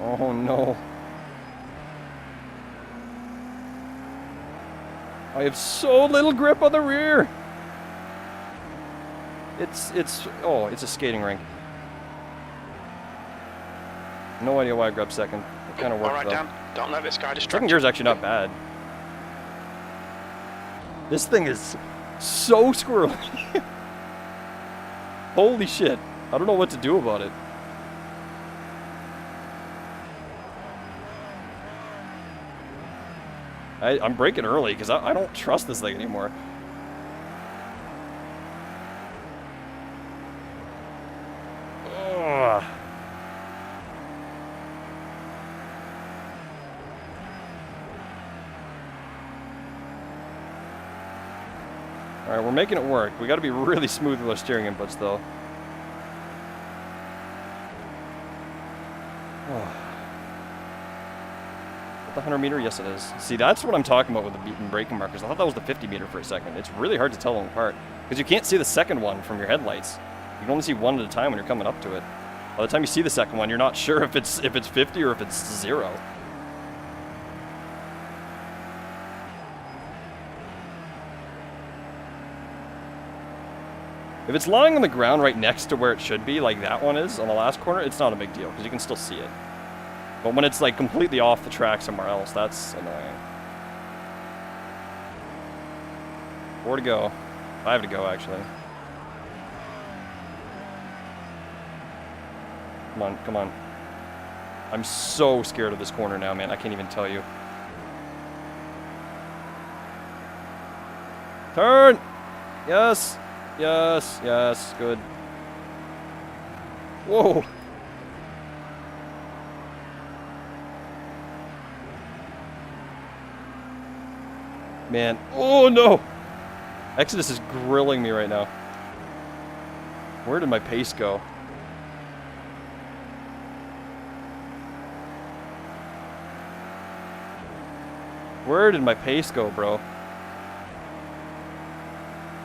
Oh no. I have so little grip on the rear. It's a skating rink. No idea why I grabbed second. It kind of worked. Alright, though. Dan, don't let this guy distract Second you. gear is actually not bad. This thing is so squirrely. Holy shit. I don't know what to do about it. I'm braking early because I don't trust this thing anymore. Ugh. Alright, we're making it work. We gotta be really smooth with our steering inputs though. The 100 meter? Yes, it is. See, that's what I'm talking about with the beaten braking markers. I thought that was the 50 meter for a second. It's really hard to tell them apart because you can't see the second one from your headlights. You can only see one at a time when you're coming up to it. By the time you see the second one, you're not sure if it's 50 or if it's 0. If it's lying on the ground right next to where it should be, like that one is on the last corner, it's not a big deal because you can still see it. But when it's like completely off the track somewhere else, that's annoying. 4 to go. 5 to go, actually. Come on, come on. I'm so scared of this corner now, man. I can't even tell you. Turn! Yes! Yes, yes, good. Whoa! Man, oh no! Exodus is grilling me right now. Where did my pace go? Where did my pace go, bro?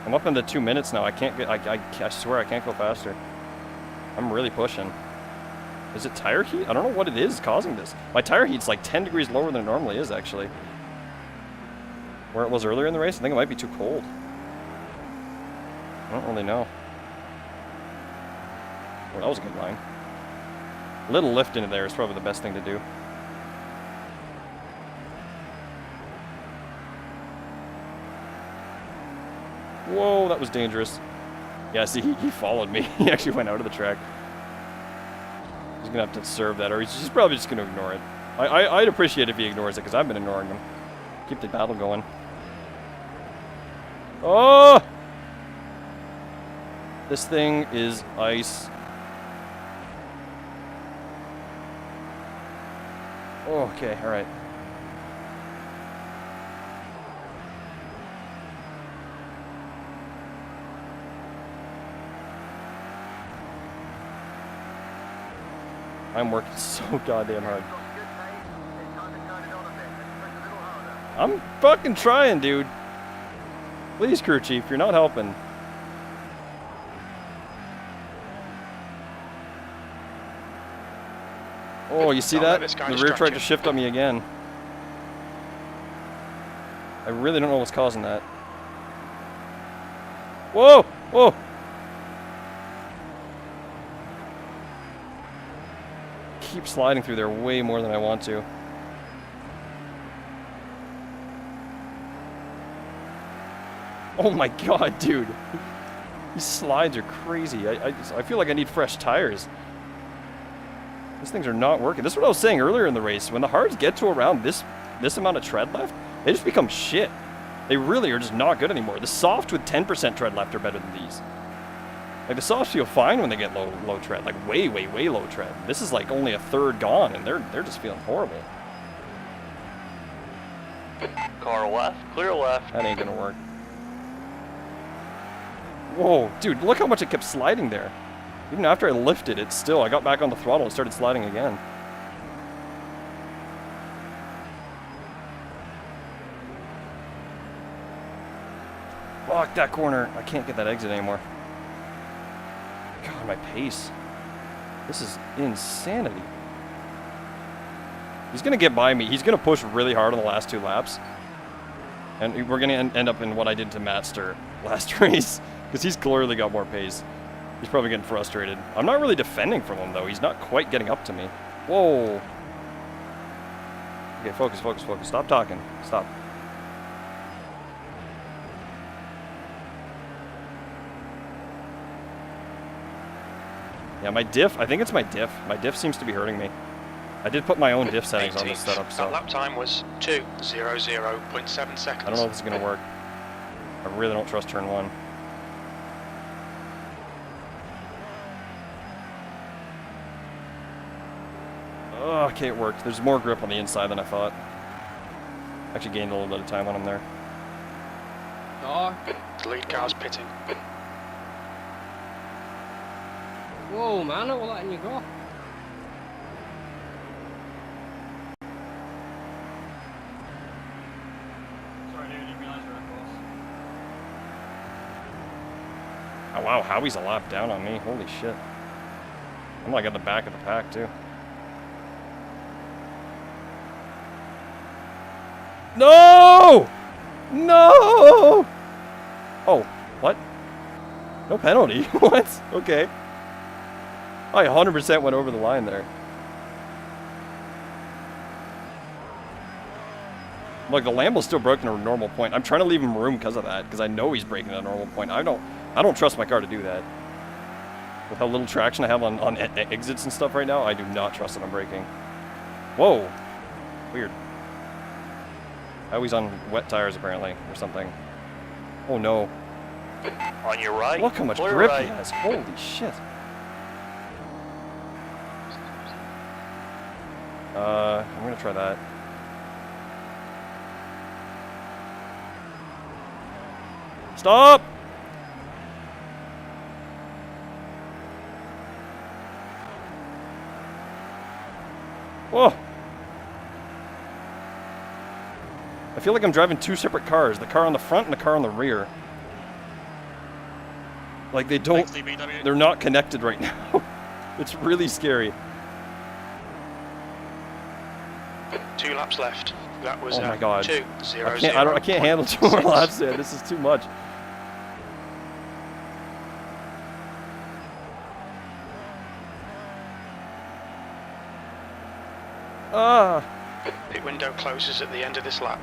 I'm up into 2 minutes now. I can't get. I swear I can't go faster. I'm really pushing. Is it tire heat? I don't know what it is causing this. My tire heat's like 10 degrees lower than it normally is, actually. Where it was earlier in the race, I think it might be too cold. I don't really know. Well, that was a good line. A little lift into there is probably the best thing to do. Whoa, that was dangerous. Yeah, see, he followed me. He actually went out of the track. He's gonna have to serve that, or he's probably just gonna ignore it. I'd appreciate if he ignores it, because I've been ignoring him. Keep the battle going. Oh! This thing is ice. Oh, okay, alright. I'm working so goddamn hard. I'm fucking trying, dude. Please, crew chief, you're not helping. Oh, you see that? The rear tried to shift on me again. I really don't know what's causing that. Whoa! Whoa! Keep sliding through there way more than I want to. Oh my god, dude. These slides are crazy. I feel like I need fresh tires. These things are not working. This is what I was saying earlier in the race. When the hards get to around this amount of tread left, they just become shit. They really are just not good anymore. The soft with 10% tread left are better than these. Like, the softs feel fine when they get low tread. Like, way, way, way low tread. This is like only a third gone, and they're just feeling horrible. Car left, clear left. That ain't gonna work. Whoa, dude, look how much it kept sliding there. Even after I lifted it, still, I got back on the throttle and started sliding again. Fuck that corner. I can't get that exit anymore. God, my pace. This is insanity. He's going to get by me. He's going to push really hard on the last 2 laps. And we're going to end up in what I did to Matster last race. Because he's clearly got more pace. He's probably getting frustrated. I'm not really defending from him, though. He's not quite getting up to me. Whoa. Okay, focus, focus, focus. Stop talking. Stop. Yeah, my diff, I think it's my diff. My diff seems to be hurting me. I did put my own diff settings on this setup, so... That lap time was 2:00.7 seconds. I don't know if this is going to work. I really don't trust turn 1. Oh, okay, it worked. There's more grip on the inside than I thought. Actually gained a little bit of time on him there. Oh. The lead car's pitting. Whoa, man, we're letting you go. Sorry, dude, I didn't realize you were close. Oh, wow, Howie's a lap down on me. Holy shit. I'm like at the back of the pack, too. No! No! Oh, what? No penalty? What? Okay. I 100% went over the line there. Look, the Lambo's still broken at a normal point. I'm trying to leave him room because of that, because I know he's breaking at a normal point. I don't trust my car to do that. With how little traction I have on exits and stuff right now, I do not trust that I'm braking. Whoa. Weird. Oh, he's on wet tires apparently, or something. Oh no. On your right. Look how much clear grip right. he has. Holy shit. I'm gonna try that. Stop! Whoa! I feel like I'm driving 2 separate cars. The car on the front and the car on the rear. Like they don't... They're not connected right now. It's really scary. 2 laps left. That was oh my god. 2:00. I can't handle 2 more laps there. This is too much. Ah. Pit window closes at the end of this lap.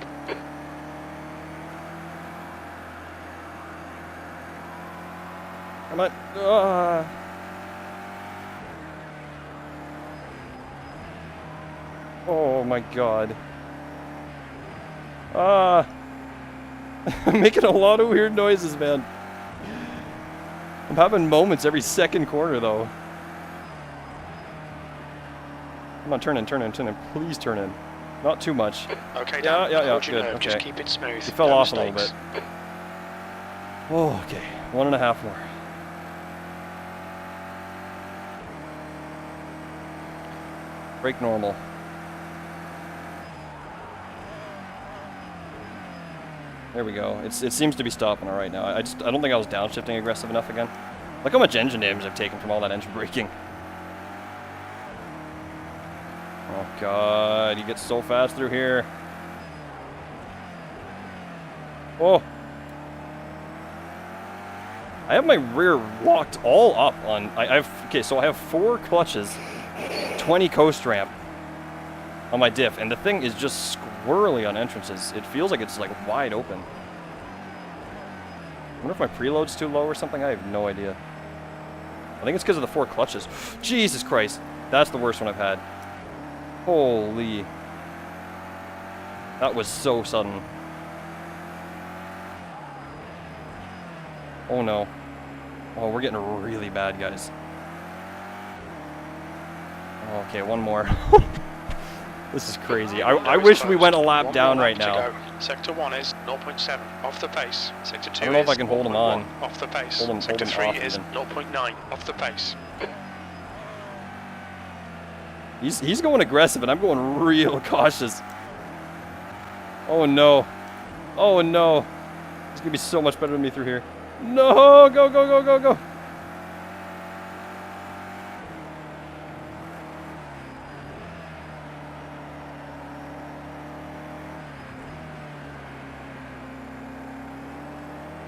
Come on. Ah. Oh my god. Ah. I'm making a lot of weird noises, man. I'm having moments every second corner, though. Come on, turn in, turn in, turn in. Please turn in. Not too much. Okay, yeah, good. Nerve. Okay. Just keep it smooth. He fell no off mistakes. a little bit. Oh, okay. 1.5 more. Brake normal. There we go. It seems to be stopping all right now. I don't think I was downshifting aggressive enough again. Look how much engine damage I've taken from all that engine braking. Oh god, he gets so fast through here. Oh. I have my rear locked all up on, okay, so I have 4 clutches, 20 coast ramp on my diff, and the thing is just squirrely on entrances. It feels like it's like wide open. I wonder if my preload's too low or something. I have no idea. I think it's because of the 4 clutches. Jesus Christ. That's the worst one I've had. Holy. That was so sudden. Oh no. Oh, we're getting really bad, guys. Okay, one more. This is crazy. I wish we went a lap down right to now. go. Sector 1 is 0.7 off the pace. Sector 2 I don't know is if I can hold him on. off the pace. Hold him Sector 3 off is even. 0.9 off the pace. He's going aggressive, and I'm going real cautious. Oh no. Oh no. He's gonna be so much better than me through here. No! Go, go, go, go, go!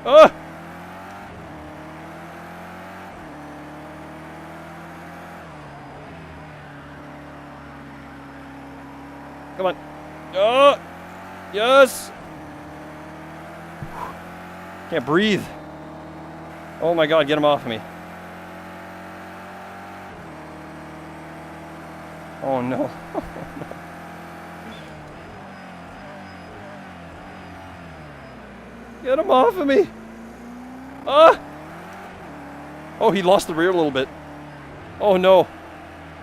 Ah! Come on. Oh! Yes! Can't breathe. Oh my god, get him off of me. Oh no. Get him off of me. Ah! Oh, he lost the rear a little bit. Oh no.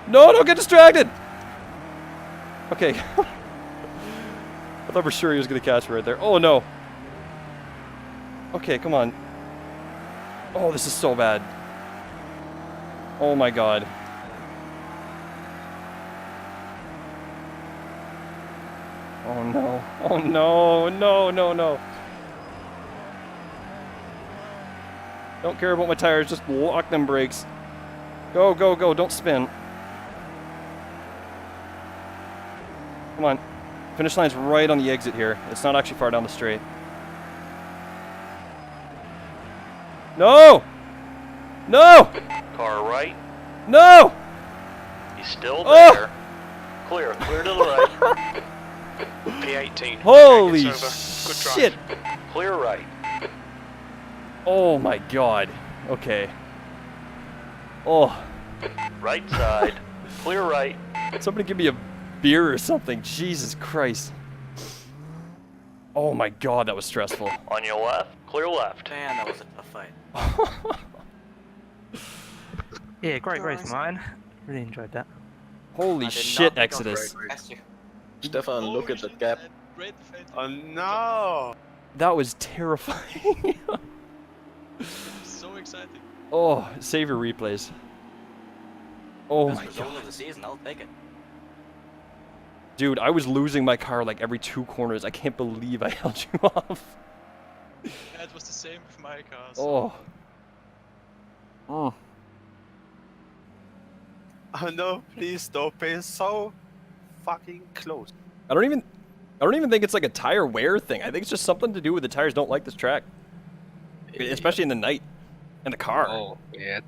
No, don't get distracted! Okay. I thought for sure he was going to catch me right there. Oh no. Okay, come on. Oh, this is so bad. Oh my god. Oh no. Oh no. No, no, no. Don't care about my tires, just lock them brakes. Go, go, go, don't spin. Come on. Finish line's right on the exit here. It's not actually far down the straight. No! No! Car right. No! He's still Oh! there. Clear to the right. P18. Holy Okay, it's over. Good shit! drive. Clear right. Oh my god. Okay. Oh. Right side. Clear right. Somebody give me a beer or something. Jesus Christ. Oh my god, that was stressful. On your left. Clear left. Man, that was a tough fight. Yeah, great race, mine. Really enjoyed that. Holy shit, Exodus. Stefan, look at that gap. Oh no! That was terrifying. So exciting. Oh, save your replays. Oh my Result god. of the season, I'll take it. Dude, I was losing my car like every 2 corners. I can't believe I held you off. Yeah, it was the same with my car. So. Oh. Oh. Oh no, please stop. It's so fucking close. I don't even think it's like a tire wear thing. I think it's just something to do with the tires don't like this track. Especially in the night. And the car. Oh, yeah.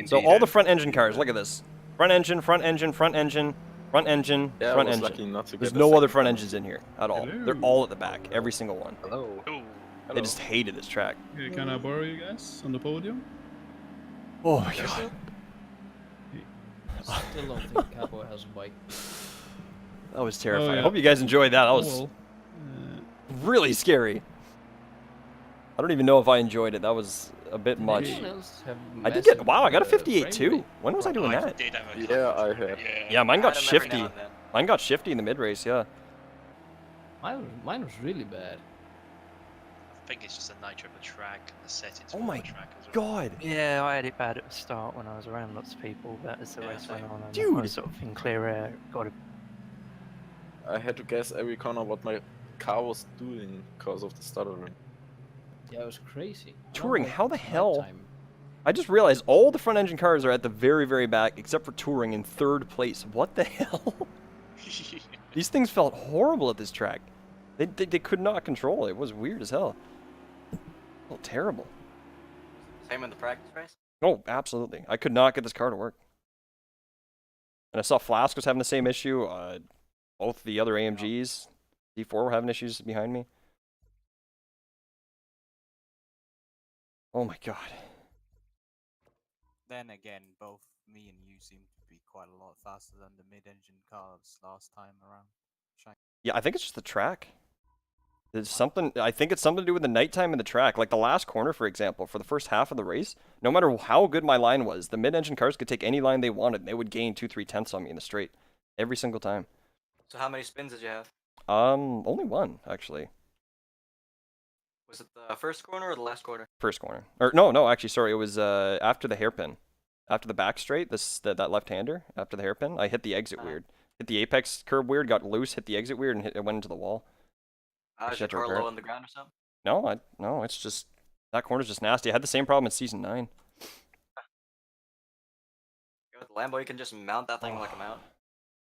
So all the front engine cars, look at this. Front engine, front engine, front engine, front engine, Yeah, front I was engine. lucky not to There's get no the other second front one. engines in here at all. Hello. They're all at the back, every single one. Hello. They just hated this track. Okay, can I borrow you guys on the podium? Oh my god. Still don't think Cowboy has a bike. That was terrifying. yeah. I hope you guys enjoyed that. That was well. really scary. I don't even know if I enjoyed it. That was a bit much. I did get, wow, I got a 58 too. When was I doing that? Yeah, I had. Yeah, mine got I had 'em every shifty. now and then. Mine got shifty in the mid-race, yeah. Mine was really bad. I think it's just the nature of the track and the settings Oh for my the track as well. god. Yeah, I had it bad at the start when I was around lots of people, but as the Yeah, race went same. on, and Dude. I was sort of in clear air, got it. I had to guess every corner what my car was doing because of the stuttering. Yeah, it was crazy. Touring, how the hell? I just realized all the front engine cars are at the very, very back, except for Touring in 3rd place. What the hell? These things felt horrible at this track. They could not control it. It was weird as hell. Felt terrible. Same in the practice race? Oh, absolutely. I could not get this car to work. And I saw Flask was having the same issue. Both the other AMGs, D4 were having issues behind me. Oh my god. Then again, both me and you seem to be quite a lot faster than the mid-engine cars last time around. Yeah, I think it's just the track. There's something, I think it's something to do with the nighttime and the track. Like the last corner, for example, for the first half of the race, no matter how good my line was, the mid-engine cars could take any line they wanted and they would gain 2-3 tenths on me in the straight. Every single time. So how many spins did you have? Only one actually. Was it the first corner or the last corner? First corner. Or no, actually, sorry, it was after the hairpin, after the back straight. That left-hander after the hairpin. I hit the exit weird, hit the apex curb weird, got loose, hit the exit weird, and it went into the wall. Is your car low on the ground or something? No, it's just that corner's just nasty. I had the same problem in season 9. With the Lambo, you can just mount that thing like a mount.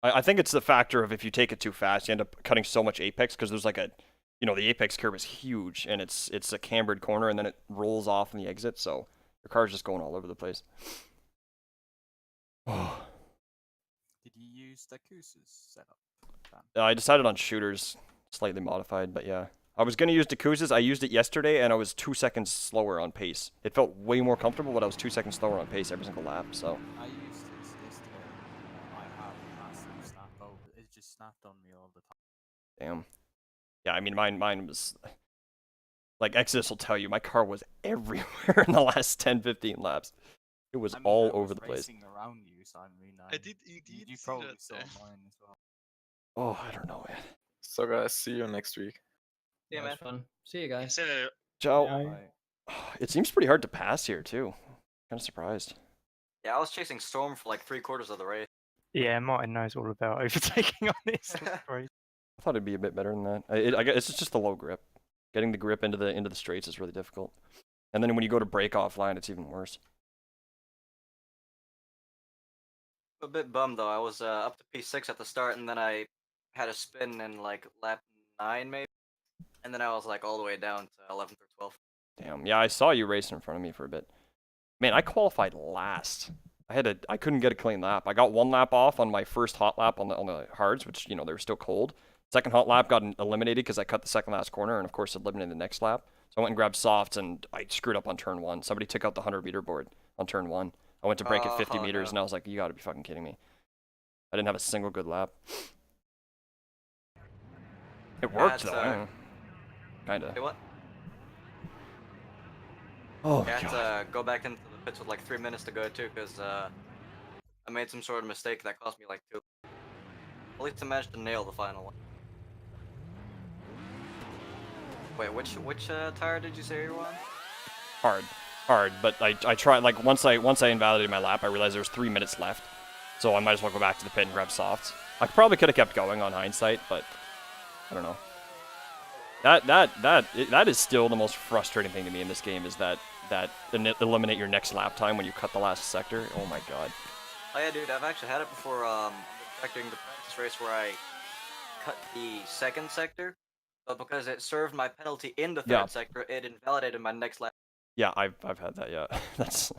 I think it's the factor of if you take it too fast, you end up cutting so much apex because there's like a, the apex curve is huge and it's a cambered corner and then it rolls off in the exit, so your car's just going all over the place. Did you use Dakusa's setup? I decided on shooters, slightly modified, but yeah. I was going to use Dakusa's. I used it yesterday and I was 2 seconds slower on pace. It felt way more comfortable, but I was 2 seconds slower on pace every single lap, so. I used this yesterday. I have a massive snap over. It just snapped on me all the time. Damn. Yeah, I mean, mine was, like, Exodus will tell you, my car was everywhere in the last 10, 15 laps. It was all over the place. Around you, so I mean, I did indeed you see probably that saw there. mine as well. Oh, I don't know, man. So guys, see you next week. Yeah, man. Fun. See you guys. Ciao. It seems pretty hard to pass here, too. Kind of surprised. Yeah, I was chasing Storm for like 3/4 of the race. Yeah, Martin knows all about overtaking on this. I thought it'd be a bit better than that. I guess it's just the low grip. Getting the grip into the straights is really difficult. And then when you go to break offline, it's even worse. A bit bummed though. I was up to P6 at the start, and then I had a spin in like lap 9 maybe, and then I was like all the way down to 11th or 12th. Damn. Yeah, I saw you racing in front of me for a bit. Man, I qualified last. I couldn't get a clean lap. I got 1 lap off on my first hot lap on the hards, which, they were still cold. Second hot lap got eliminated because I cut the second last corner and of course eliminated the next lap. So I went and grabbed softs and I screwed up on turn 1. Somebody took out the 100-meter board on turn 1. I went to break at 50 meters and I was like, you gotta be fucking kidding me. I didn't have a single good lap. It worked though. Kinda. Hey, what? Oh, yeah, I had to go back into the pits with like 3 minutes to go too, because I made some sort of mistake that cost me like 2. At least I managed to nail the final one. Wait, which tire did you say you were on? Hard, but I tried, like, once I invalidated my lap, I realized there was 3 minutes left, so I might as well go back to the pit and grab softs. I probably could have kept going on hindsight, but I don't know. That is still the most frustrating thing to me in this game, is that eliminate your next lap time when you cut the last sector. Oh my god. Oh yeah, dude, I've actually had it before. During the practice race where I cut the second sector, but because it served my penalty in the third sector, it invalidated my next lap. Yeah, I've had that. Yeah, that's.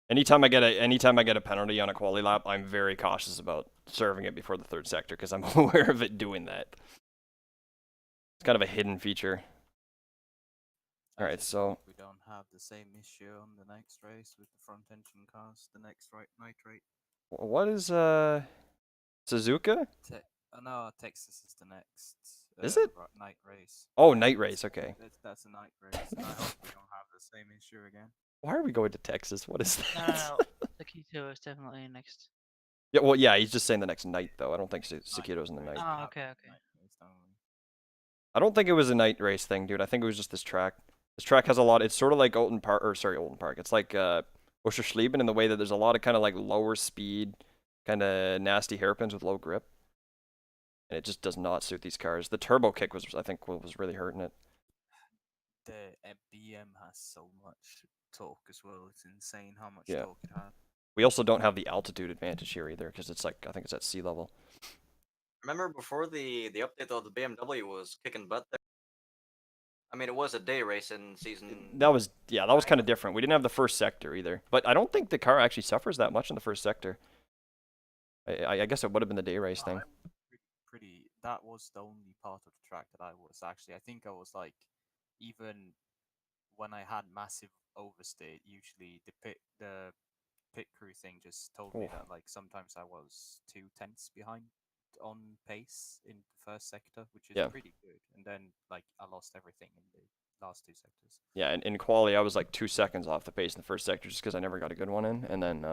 Anytime I get a penalty on a quali lap, I'm very cautious about serving it before the third sector because I'm aware of it doing that. It's kind of a hidden feature. All right, so we don't have the same issue on the next race with the front engine cars. The next nitrate. What is Suzuka? No, Texas is the next. Is it? Night race. Oh, night race. Okay. That's a night race. I hope we don't have the same issue again. Why are we going to Texas? What is that? No. Sakito is definitely next. Yeah, well, yeah, he's just saying the next night though. I don't think Sakito's in the night. Oh, okay. I don't think it was a night race thing, dude. I think it was just this track. This track has a lot. It's sort of like Alton Park. It's like Oschersleben in the way that there's a lot of kind of like lower speed, kind of nasty hairpins with low grip. And it just does not suit these cars. The turbo kick was, I think, was really hurting it. The BM has so much torque as well. It's insane how much Yeah. torque it has. We also don't have the altitude advantage here either, because it's like, I think it's at sea level. Remember before the update though, the BMW was kicking butt there. I mean, it was a day race in season. That was kind of different. We didn't have the first sector either, but I don't think the car actually suffers that much in the first sector. I guess it would have been the day race thing. That was the only part of the track that I was actually. I think I was like, even when I had massive overstate, usually the pit crew thing just told me that like sometimes I was 2/10 behind on pace in the first sector, which is pretty good. And then like I lost everything in the last 2 sectors. Yeah, and in quali I was like 2 seconds off the pace in the first sector just because I never got a good one in, and then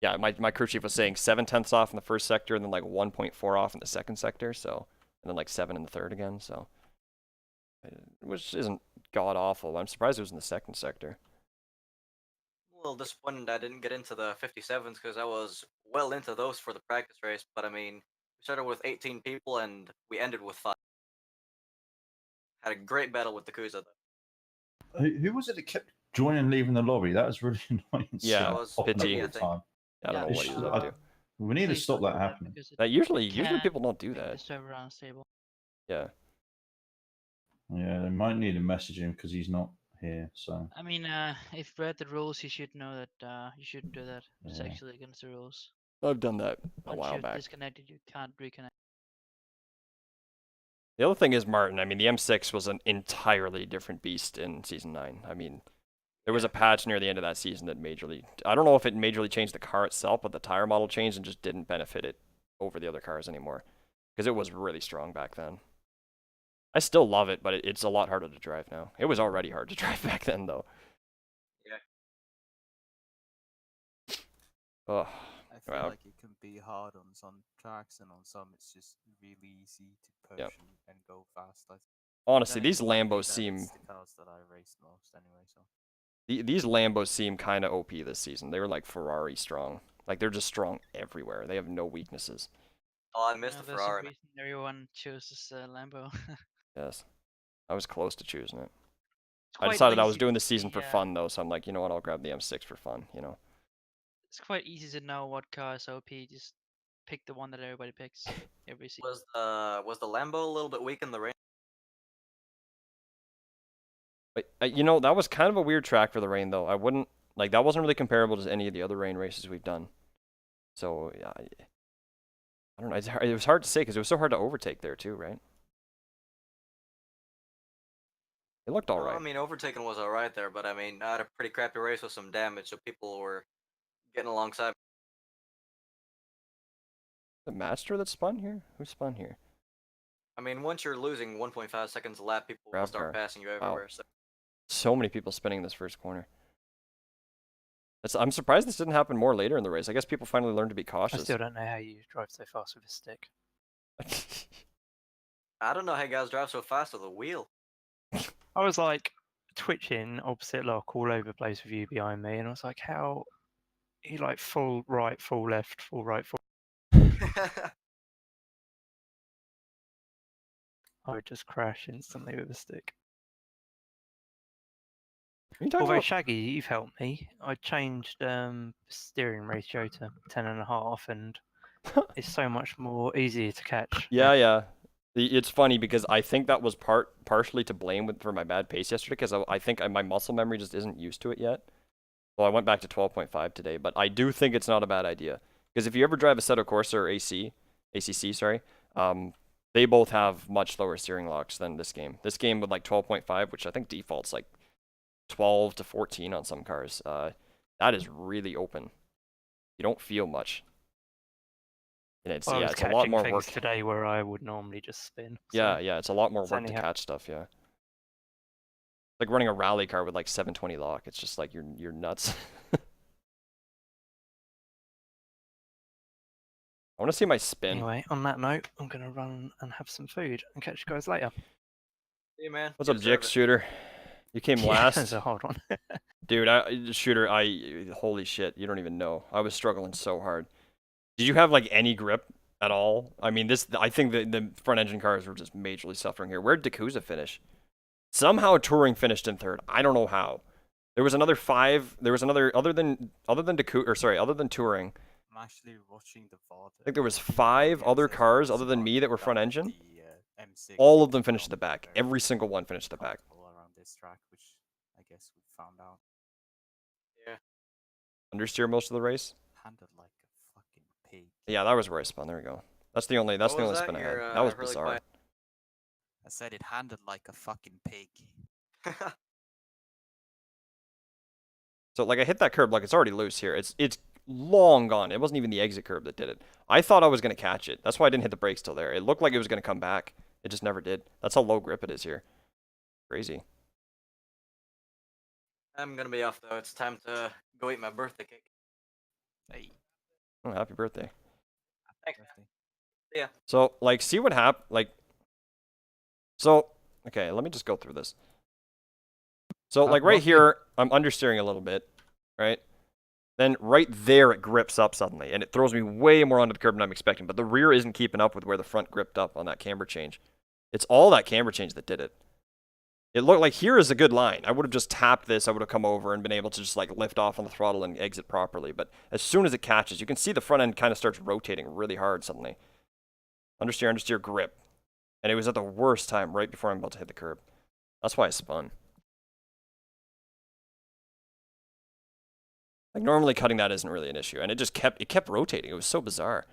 Yeah, my crew chief was saying 7/10 off in the first sector, and then like 1.4 off in the second sector. So, and then like 7 in the third again. So, which isn't god awful. I'm surprised it was in the second sector. A little disappointed I didn't get into the 57s because I was well into those for the practice race. But I mean, we started with 18 people and we ended with 5. Had a great battle with the Kuza though. Who was it that kept joining and leaving the lobby? That was really annoying. Yeah, That was popping up Pity, all I the think. time. I don't know what he was up to. We need to Please stop don't that do happening. because it- That usually it can people don't do make that. the server unstable. Yeah. Yeah, they might need to message him because he's not here. So I mean, if you read the rules, you should know that you shouldn't do that. It's Yeah. actually against the rules. I've done that a Once while you're back. disconnected, you can't reconnect. The other thing is Martin. I mean, the M6 was an entirely different beast in Season 9. I mean, there was a patch near the end of that season that majorly... I don't know if it majorly changed the car itself, but the tire model changed and just didn't benefit it over the other cars anymore. Because it was really strong back then. I still love it, but it's a lot harder to drive now. It was already hard to drive back then, though. Yeah. Ugh. I feel Wow. like it can be hard on some tracks, and on some it's just really easy to push Yep. and go fast. Honestly, Then these it might be Lambos that seem... it's the cars that I raced most anyway, so. These Lambos seem kind of OP this season. They were like Ferrari strong. Like, they're just strong everywhere. They have no weaknesses. Oh, I missed Yeah, the there's a Ferrari. reason everyone chooses Lambo. Yes. I was close to choosing it. It's I quite decided I was easy doing to this season see, for fun, though, so I'm like, you know what, I'll grab the M6 for fun, you know? It's quite easy to know what car is OP. Just pick the one that everybody picks every season. Was the Lambo a little bit weak in the rain? But, you know, that was kind of a weird track for the rain, though. I wouldn't... Like, that wasn't really comparable to any of the other rain races we've done. So, yeah, I don't know. It was hard to say, because it was so hard to overtake there, too, right? It looked Well, alright. I mean, overtaking was alright there, but I mean, I had a pretty crappy race with some damage, so people were getting alongside. The Master that spun here? Who spun here? I mean, once you're losing 1.5 seconds a lap, people will Grab start car. passing you Wow. everywhere. So. So many people spinning this first corner. I'm surprised this didn't happen more later in the race. I guess people finally learned to be I cautious. still don't know how you drive so fast with a stick. I don't know how guys drive so fast with a wheel. I was like twitching opposite lock all over the place with you behind me, and I was like, how he like full right, full left, full right, full. I would just crash instantly with a stick. Although about? Shaggy, you've helped me. I changed steering ratio to 10.5, and it's so much more easier to catch. Yeah. It's funny because I think that was partially to blame for my bad pace yesterday, because I think my muscle memory just isn't used to it yet. Well, I went back to 12.5 today, but I do think it's not a bad idea. Because if you ever drive a Assetto Corsa or ACC, sorry, they both have much lower steering locks than this game. This game with like 12.5, which I think defaults like 12 to 14 on some cars. That is really open. You don't feel much. And it's, I yeah, was it's a lot more catching work. things today where I would normally just spin. Yeah, so yeah, it's a lot more it's work only to ha- catch stuff, yeah. Like running a rally car with like 720 lock. It's just like you're nuts. I want to see my spin. Anyway, on that note, I'm going to run and have some food and catch you guys later. Hey man. What's you up, deserve Jix it. Shooter? You came Yeah, last. that's a hard one. Dude, Shooter, holy shit, you don't even know. I was struggling so hard. Did you have like any grip at all? I mean, I think the front engine cars were just majorly suffering here. Where did Dakuza finish? Somehow Touring finished in third. I don't know how. There was another 5. There was another other than Touring. I'm actually watching the VOD. I think there was 5 other cars other than me that were front engine. All of them finished at the back. Every single one finished at the back. Around this track, which I guess we found out. Yeah. Understeer most of the race. Handled like a fucking pig. Yeah, that was where I spun. There we go. That's the only spin I had. That was really bizarre. quiet. I said it handled like a fucking pig. So like I hit that curb, like it's already loose here. It's long gone. It wasn't even the exit curb that did it. I thought I was gonna catch it. That's why I didn't hit the brakes till there. It looked like it was gonna come back. It just never did. That's how low grip it is here. Crazy. I'm gonna be off though. It's time to go eat my birthday cake. Hey. Oh, happy birthday. Thanks. Yeah. So, like, see what happened? Like, so, okay, let me just go through this. So, like, right here, I'm understeering a little bit, right? Then right there, it grips up suddenly, and it throws me way more onto the curb than I'm expecting. But the rear isn't keeping up with where the front gripped up on that camber change. It's all that camber change that did it. It looked like here is a good line. I would have just tapped this. I would have come over and been able to just like lift off on the throttle and exit properly. But as soon as it catches, you can see the front end kind of starts rotating really hard suddenly. Understeer, grip. And it was at the worst time right before I'm about to hit the curb. That's why I spun. Like normally cutting that isn't really an issue. And it kept rotating. It was so bizarre.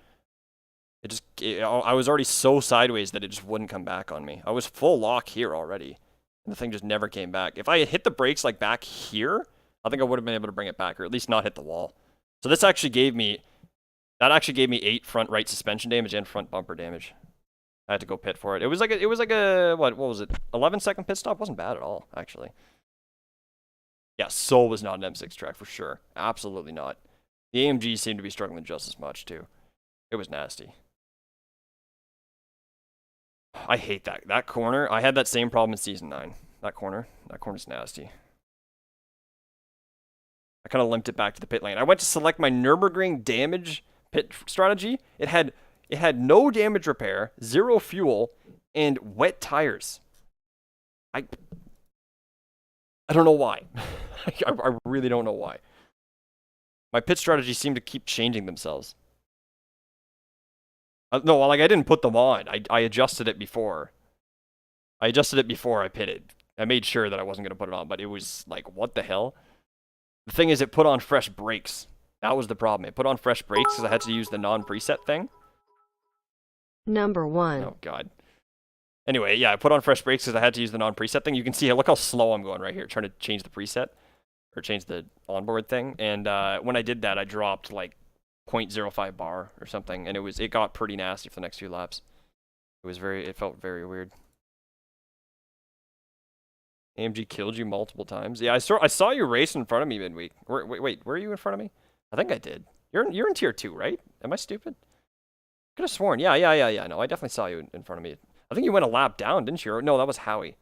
I was already so sideways that it just wouldn't come back on me. I was full lock here already. And the thing just never came back. If I had hit the brakes like back here, I think I would have been able to bring it back, or at least not hit the wall. So this actually gave me, 8 front right suspension damage and front bumper damage. I had to go pit for it. It was like a what was it? 11-second pit stop. Wasn't bad at all, actually. Yeah, Soul was not an M6 track for sure. Absolutely not. The AMG seemed to be struggling just as much too. It was nasty. I hate that corner. I had that same problem in Season 9. That corner's nasty. I kind of limped it back to the pit lane. I went to select my Nürburgring damage pit strategy. It had no damage repair, 0 fuel, and wet tires. I don't know why. I really don't know why. My pit strategies seem to keep changing themselves. No, like I didn't put them on. I adjusted it before. I adjusted it before I pitted. I made sure that I wasn't going to put it on, but it was like, what the hell? The thing is, it put on fresh brakes. That was the problem. It put on fresh brakes because I had to use the non-preset thing. Number 1. Oh, God. Anyway, yeah, I put on fresh brakes because I had to use the non-preset thing. You can see, look how slow I'm going right here, trying to change the preset, or change the onboard thing. And when I did that, I dropped like 0.05 bar or something, and it got pretty nasty for the next few laps. It felt very weird. AMG killed you multiple times. Yeah, I saw you race in front of me midweek. Wait, were you in front of me? I think I did. You're in tier 2, right? Am I stupid? Could have sworn. Yeah. No, I definitely saw you in front of me. I think you went a lap down, didn't you? No, that was Howie.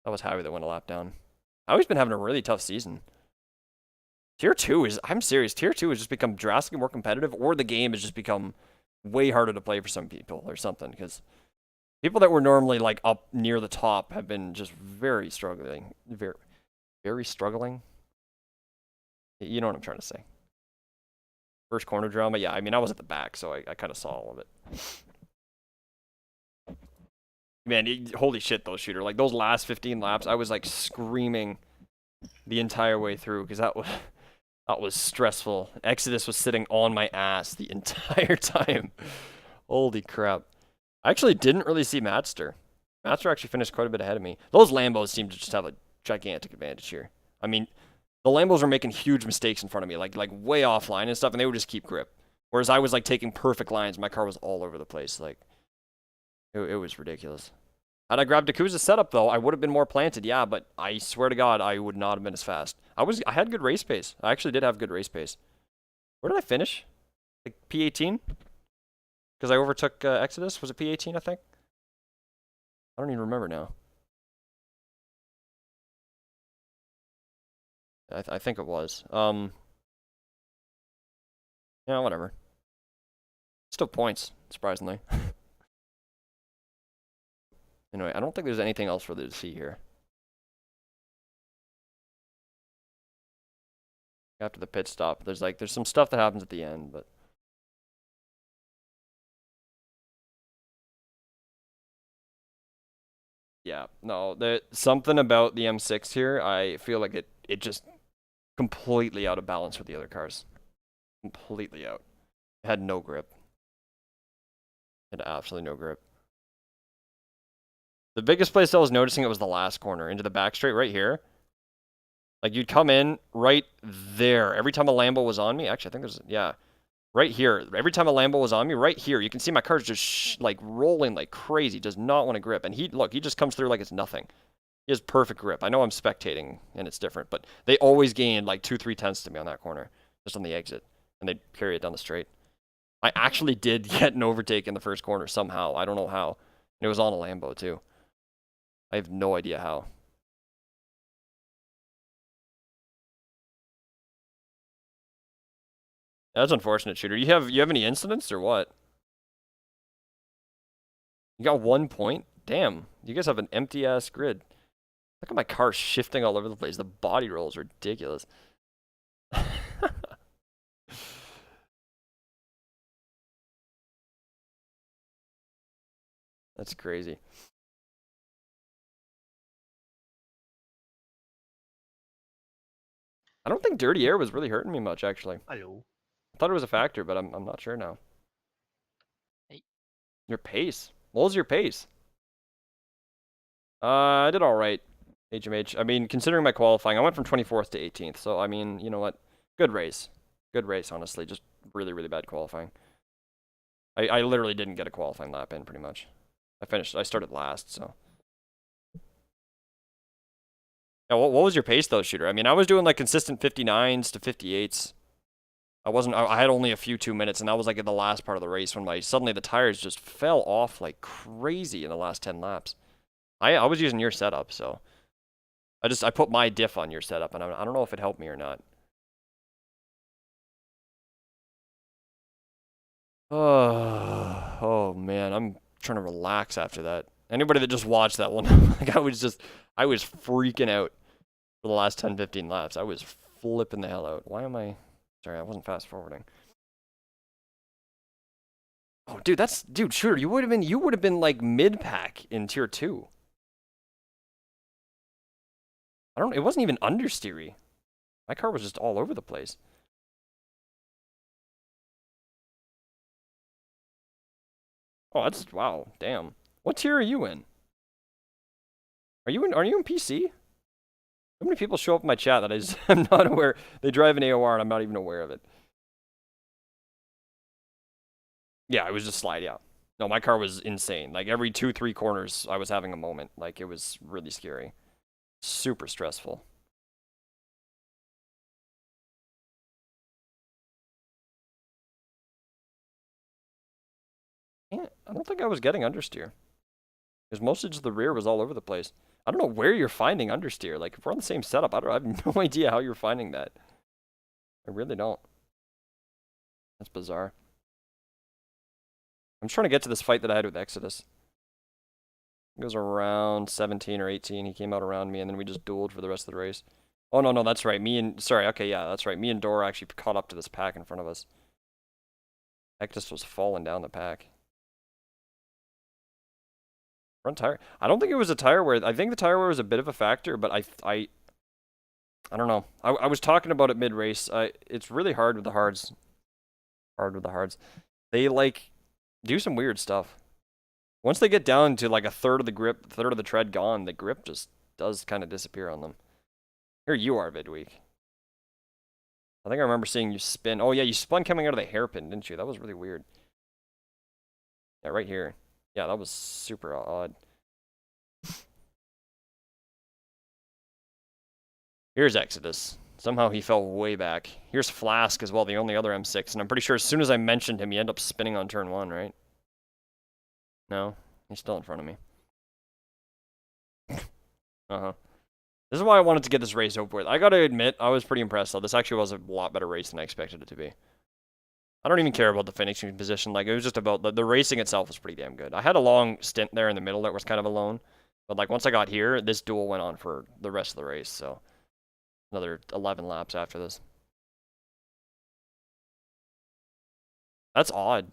That was Howie that went a lap down. Howie's been having a really tough season. Tier 2 is, I'm serious, Tier 2 has just become drastically more competitive, or the game has just become way harder to play for some people or something, because people that were normally like up near the top have been just very struggling. Very struggling. You know what I'm trying to say. First corner drama, yeah, I mean, I was at the back, so I kind of saw all of it. Man, holy shit, though, Shooter. Like, those last 15 laps, I was, like, screaming the entire way through, because that was stressful. Exodus was sitting on my ass the entire time. Holy crap. I actually didn't really see Matster. Matster actually finished quite a bit ahead of me. Those Lambos seem to just have a gigantic advantage here. I mean, the Lambos were making huge mistakes in front of me, like way offline and stuff, and they would just keep grip. Whereas I was like taking perfect lines. My car was all over the place. Like, it was ridiculous. Had I grabbed Dakuza's setup though, I would have been more planted, yeah, but I swear to God, I would not have been as fast. I had good race pace. I actually did have good race pace. Where did I finish? Like P18? Because I overtook Exodus. Was it P18, I think? I don't even remember now. I think it was. Yeah, whatever. Still points, surprisingly. Anyway, I don't think there's anything else further to see here. After the pit stop, there's some stuff that happens at the end, but yeah, no, something about the M6 here, I feel like it just completely out of balance with the other cars. Completely out. It had no grip. It had absolutely no grip. The biggest place I was noticing it was the last corner, into the back straight right here. Like, you'd come in right there. Every time a Lambo was on me, actually, I think there's, yeah, right here. Every time a Lambo was on me, right here, you can see my car's just, like, rolling like crazy. Does not want to grip. And he just comes through like it's nothing. He has perfect grip. I know I'm spectating, and it's different, but they always gain, like, 2-3 tenths to me on that corner, just on the exit. and they'd carry it down the straight. I actually did get an overtake in the first corner somehow. I don't know how. And it was on a Lambo too. I have no idea how. That's unfortunate, Shooter. You have any incidents or what? You got 1 point? Damn. You guys have an empty ass grid. Look at my car shifting all over the place. The body roll is ridiculous. That's crazy. I don't think dirty air was really hurting me much, actually. Hello. I thought it was a factor, but I'm not sure now. Hey. Your pace? What was your pace? I did all right. HMH. I mean, considering my qualifying, I went from 24th to 18th. So, I mean, you know what? Good race. Good race, honestly. Just really, really bad qualifying. I literally didn't get a qualifying lap in, pretty much. I started last, so. Yeah, what was your pace, though, Shooter? I mean, I was doing, like, consistent 59s to 58s. I had only a few 2 minutes, and that was, like, in the last part of the race when suddenly the tires just fell off like crazy in the last 10 laps. I was using your setup, so. I put my diff on your setup, and I don't know if it helped me or not. Oh man, I'm trying to relax after that. Anybody that just watched that one, like I was freaking out for the last 10, 15 laps. I was flipping the hell out. Sorry, I wasn't fast forwarding. Oh, dude, Shooter, you would have been like mid-pack in tier 2. It wasn't even understeery. My car was just all over the place. Oh, wow, damn. What tier are you in? Are you in PC? How many people show up in my chat that I'm not aware? They drive an AOR and I'm not even aware of it. Yeah, it was just slide, yeah. No, my car was insane. Like every 2-3 corners, I was having a moment. Like it was really scary. Super stressful. Yeah, I don't think I was getting understeer. Because most of the rear was all over the place. I don't know where you're finding understeer. Like, if we're on the same setup, I have no idea how you're finding that. I really don't. That's bizarre. I'm trying to get to this fight that I had with Exodus. It goes around 17 or 18. He came out around me, and then we just dueled for the rest of the race. Oh, no, that's right. Okay, yeah, that's right. Me and Dora actually caught up to this pack in front of us. Exodus was falling down the pack. Front tire. I don't think it was a tire wear. I think the tire wear was a bit of a factor, but I don't know. I was talking about it mid-race. It's really hard with the hards. They, like, do some weird stuff. Once they get down to, like, a third of the grip, third of the tread gone, the grip just does kind of disappear on them. Here you are, Vidweek. I think I remember seeing you spin. Oh, yeah, you spun coming out of the hairpin, didn't you? That was really weird. Yeah, right here. Yeah, that was super odd. Here's Exodus. Somehow he fell way back. Here's Flask as well, the only other M6. And I'm pretty sure as soon as I mentioned him, he ended up spinning on turn 1, right? No? He's still in front of me. Uh-huh. This is why I wanted to get this race over with. I gotta admit, I was pretty impressed, though. This actually was a lot better race than I expected it to be. I don't even care about the finishing position. Like, it was just about the racing itself was pretty damn good. I had a long stint there in the middle that was kind of alone. But, like, once I got here, this duel went on for the rest of the race, so... Another 11 laps after this. That's odd.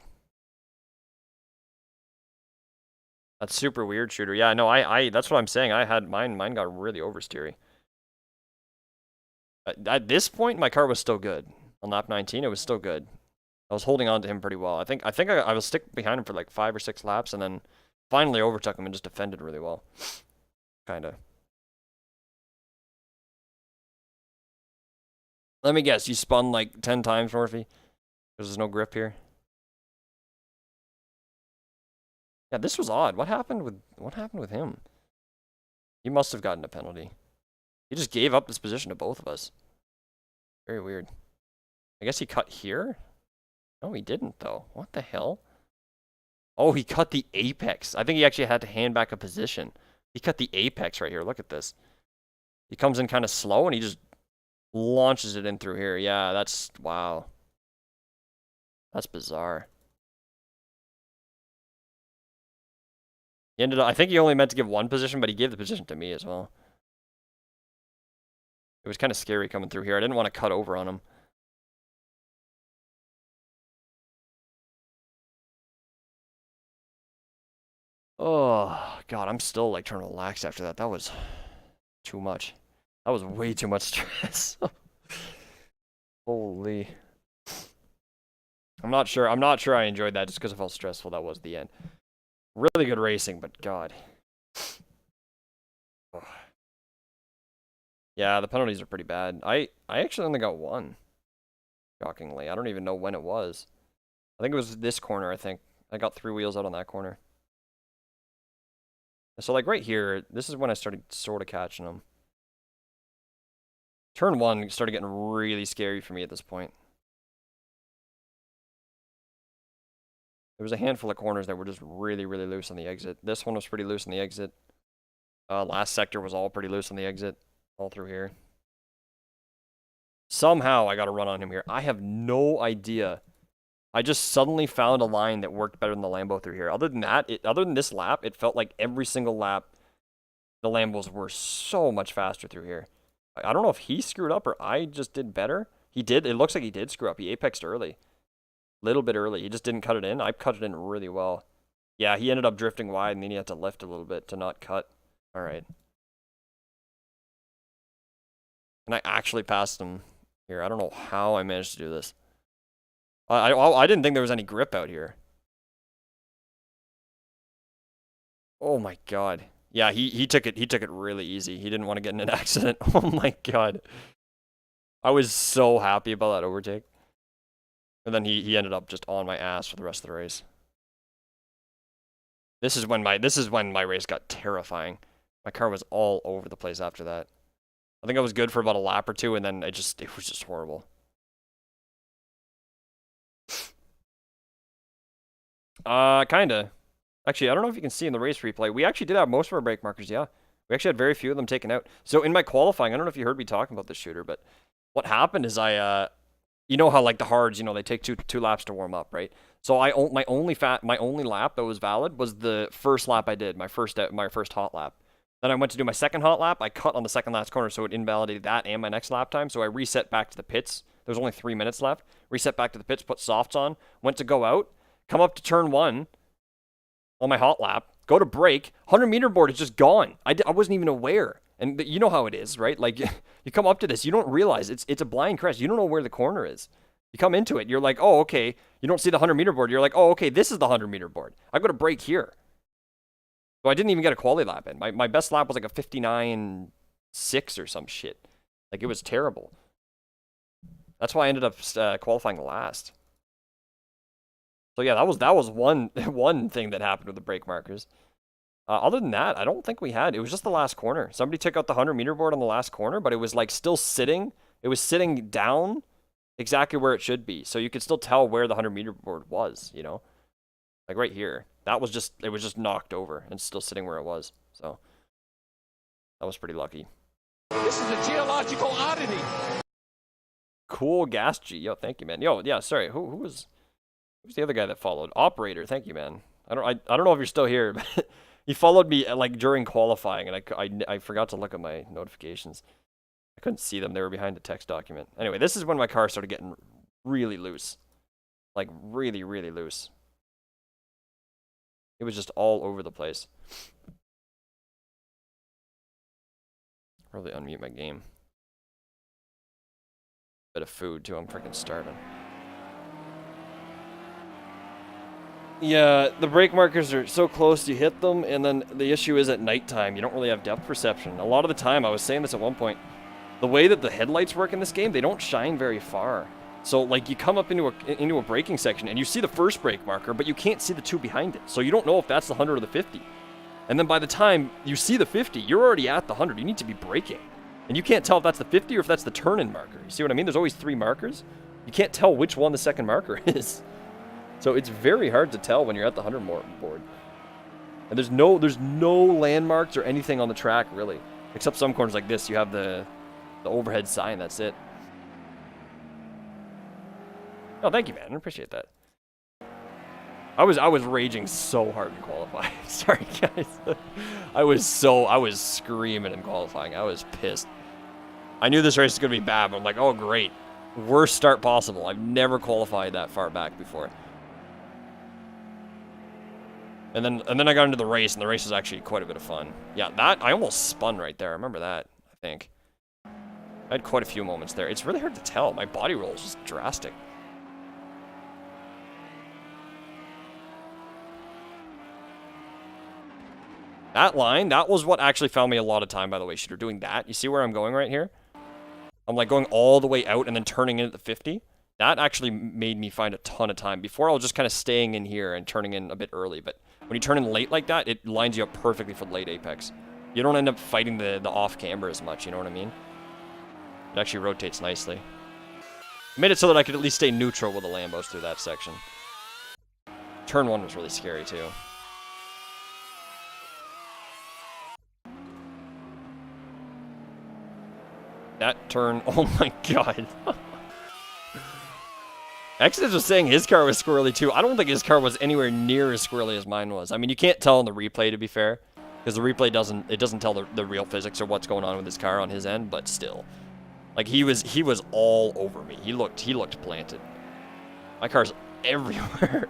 That's super weird, Shooter. Yeah, no, that's what I'm saying. I had mine got really oversteery. At this point, my car was still good. On lap 19, it was still good. I was holding on to him pretty well. I think I was stick behind him for like 5 or 6 laps, and then finally overtook him and just defended really well. Kinda. Let me guess, you spun like 10 times, Morphe? Because there's no grip here. Yeah, this was odd. What happened with him? He must have gotten a penalty. He just gave up this position to both of us. Very weird. I guess he cut here? No, he didn't, though. What the hell? Oh, he cut the apex. I think he actually had to hand back a position. He cut the apex right here. Look at this. He comes in kind of slow, and he just launches it in through here. Yeah, that's... Wow. That's bizarre. He ended up... I think he only meant to give one position, but he gave the position to me as well. It was kind of scary coming through here. I didn't want to cut over on him. Oh, God, I'm still, like, trying to relax after that. That was too much. That was way too much stress. Holy. I'm not sure I enjoyed that just because of how stressful that was at the end. Really good racing, but God. Oh. Yeah, the penalties are pretty bad. I actually only got one. Shockingly. I don't even know when it was. I think it was this corner, I think. I got 3 wheels out on that corner. So, like, right here, this is when I started sort of catching them. Turn 1 started getting really scary for me at this point. There was a handful of corners that were just really, really loose on the exit. This one was pretty loose on the exit. Last sector was all pretty loose on the exit. All through here. Somehow I got to run on him here. I have no idea. I just suddenly found a line that worked better than the Lambo through here. Other than that, other than this lap, it felt like every single lap the Lambos were so much faster through here. I don't know if he screwed up or I just did better. He did. It looks like he did screw up. He apexed early. Little bit early. He just didn't cut it in. I cut it in really well. Yeah, he ended up drifting wide and then he had to lift a little bit to not cut. All right. And I actually passed him here. I don't know how I managed to do this. I didn't think there was any grip out here. Oh my God. Yeah, he took it really easy. He didn't want to get in an accident. Oh my God. I was so happy about that overtake. And then he ended up just on my ass for the rest of the race. This is when my race got terrifying. My car was all over the place after that. I think I was good for about a lap or two, and then it was just horrible. Kinda. Actually, I don't know if you can see in the race replay. We actually did have most of our brake markers, yeah. We actually had very few of them taken out. So in my qualifying, I don't know if you heard me talking about this shooter, but what happened is you know how like the hards, they take two laps to warm up, right? So my only lap that was valid was the first lap I did, my first hot lap. Then I went to do my second hot lap. I cut on the second last corner, so it invalidated that and my next lap time. So I reset back to the pits. There was only 3 minutes left. Reset back to the pits, put softs on, went to go out, come up to turn 1 on my hot lap, go to brake, 100-meter board is just gone. I wasn't even aware. And you know how it is, right? Like, you come up to this, you don't realize it's a blind crest. You don't know where the corner is. You come into it, you're like, oh, okay. You don't see the 100-meter board. You're like, oh, okay, this is the 100-meter board. I've got to brake here. So I didn't even get a quality lap in. My best lap was like a 59.6 or some shit. Like, it was terrible. That's why I ended up qualifying last. So yeah, that was one thing that happened with the brake markers. Other than that, I don't think we had. It was just the last corner. Somebody took out the 100-meter board on the last corner, but it was like still sitting. It was sitting down exactly where it should be. So you could still tell where the 100-meter board was, Like right here. It was just knocked over and still sitting where it was. So that was pretty lucky. This is a geological oddity. Cool gas G. Yo, thank you, man. Yo, yeah, sorry. Who's the other guy that followed? Operator, thank you, man. I don't know if you're still here, but he followed me like during qualifying, and I forgot to look at my notifications. I couldn't see them. They were behind the text document. Anyway, this is when my car started getting really loose. Like really, really loose. It was just all over the place. Probably unmute my game. Bit of food too, I'm freaking starving. Yeah, the brake markers are so close you hit them, and then the issue is at nighttime, you don't really have depth perception. A lot of the time, I was saying this at one point, the way that the headlights work in this game, they don't shine very far. So, like, you come up into a braking section, and you see the first brake marker, but you can't see the two behind it. So you don't know if that's the 100 or the 50. And then by the time you see the 50, you're already at the 100. You need to be braking. And you can't tell if that's the 50 or if that's the turn-in marker. You see what I mean? There's always 3 markers. You can't tell which one the second marker is. So it's very hard to tell when you're at the 100 board. And there's no landmarks or anything on the track, really. Except some corners like this, you have the overhead sign, that's it. Oh, thank you, man. I appreciate that. I was raging so hard in qualifying. Sorry, guys. I was screaming in qualifying. I was pissed. I knew this race was gonna be bad, but I'm like, oh great. Worst start possible. I've never qualified that far back before. And then I got into the race, and the race was actually quite a bit of fun. Yeah, that I almost spun right there. I remember that, I think. I had quite a few moments there. It's really hard to tell. My body roll is just drastic. That line, that was what actually found me a lot of time, by the way, Shooter, doing that. You see where I'm going right here? I'm like going all the way out and then turning in at the 50. That actually made me find a ton of time. Before I was just kind of staying in here and turning in a bit early, but when you turn in late like that, it lines you up perfectly for the late apex. You don't end up fighting the off camber as much, you know what I mean? It actually rotates nicely. I made it so that I could at least stay neutral with the Lambos through that section. Turn 1 was really scary too. That turn, oh my god. Exodus was saying his car was squirrely too. I don't think his car was anywhere near as squirrely as mine was. I mean, you can't tell in the replay, to be fair, because the replay doesn't tell the real physics or what's going on with his car on his end, but still. Like, he was all over me. He looked planted. My car's everywhere.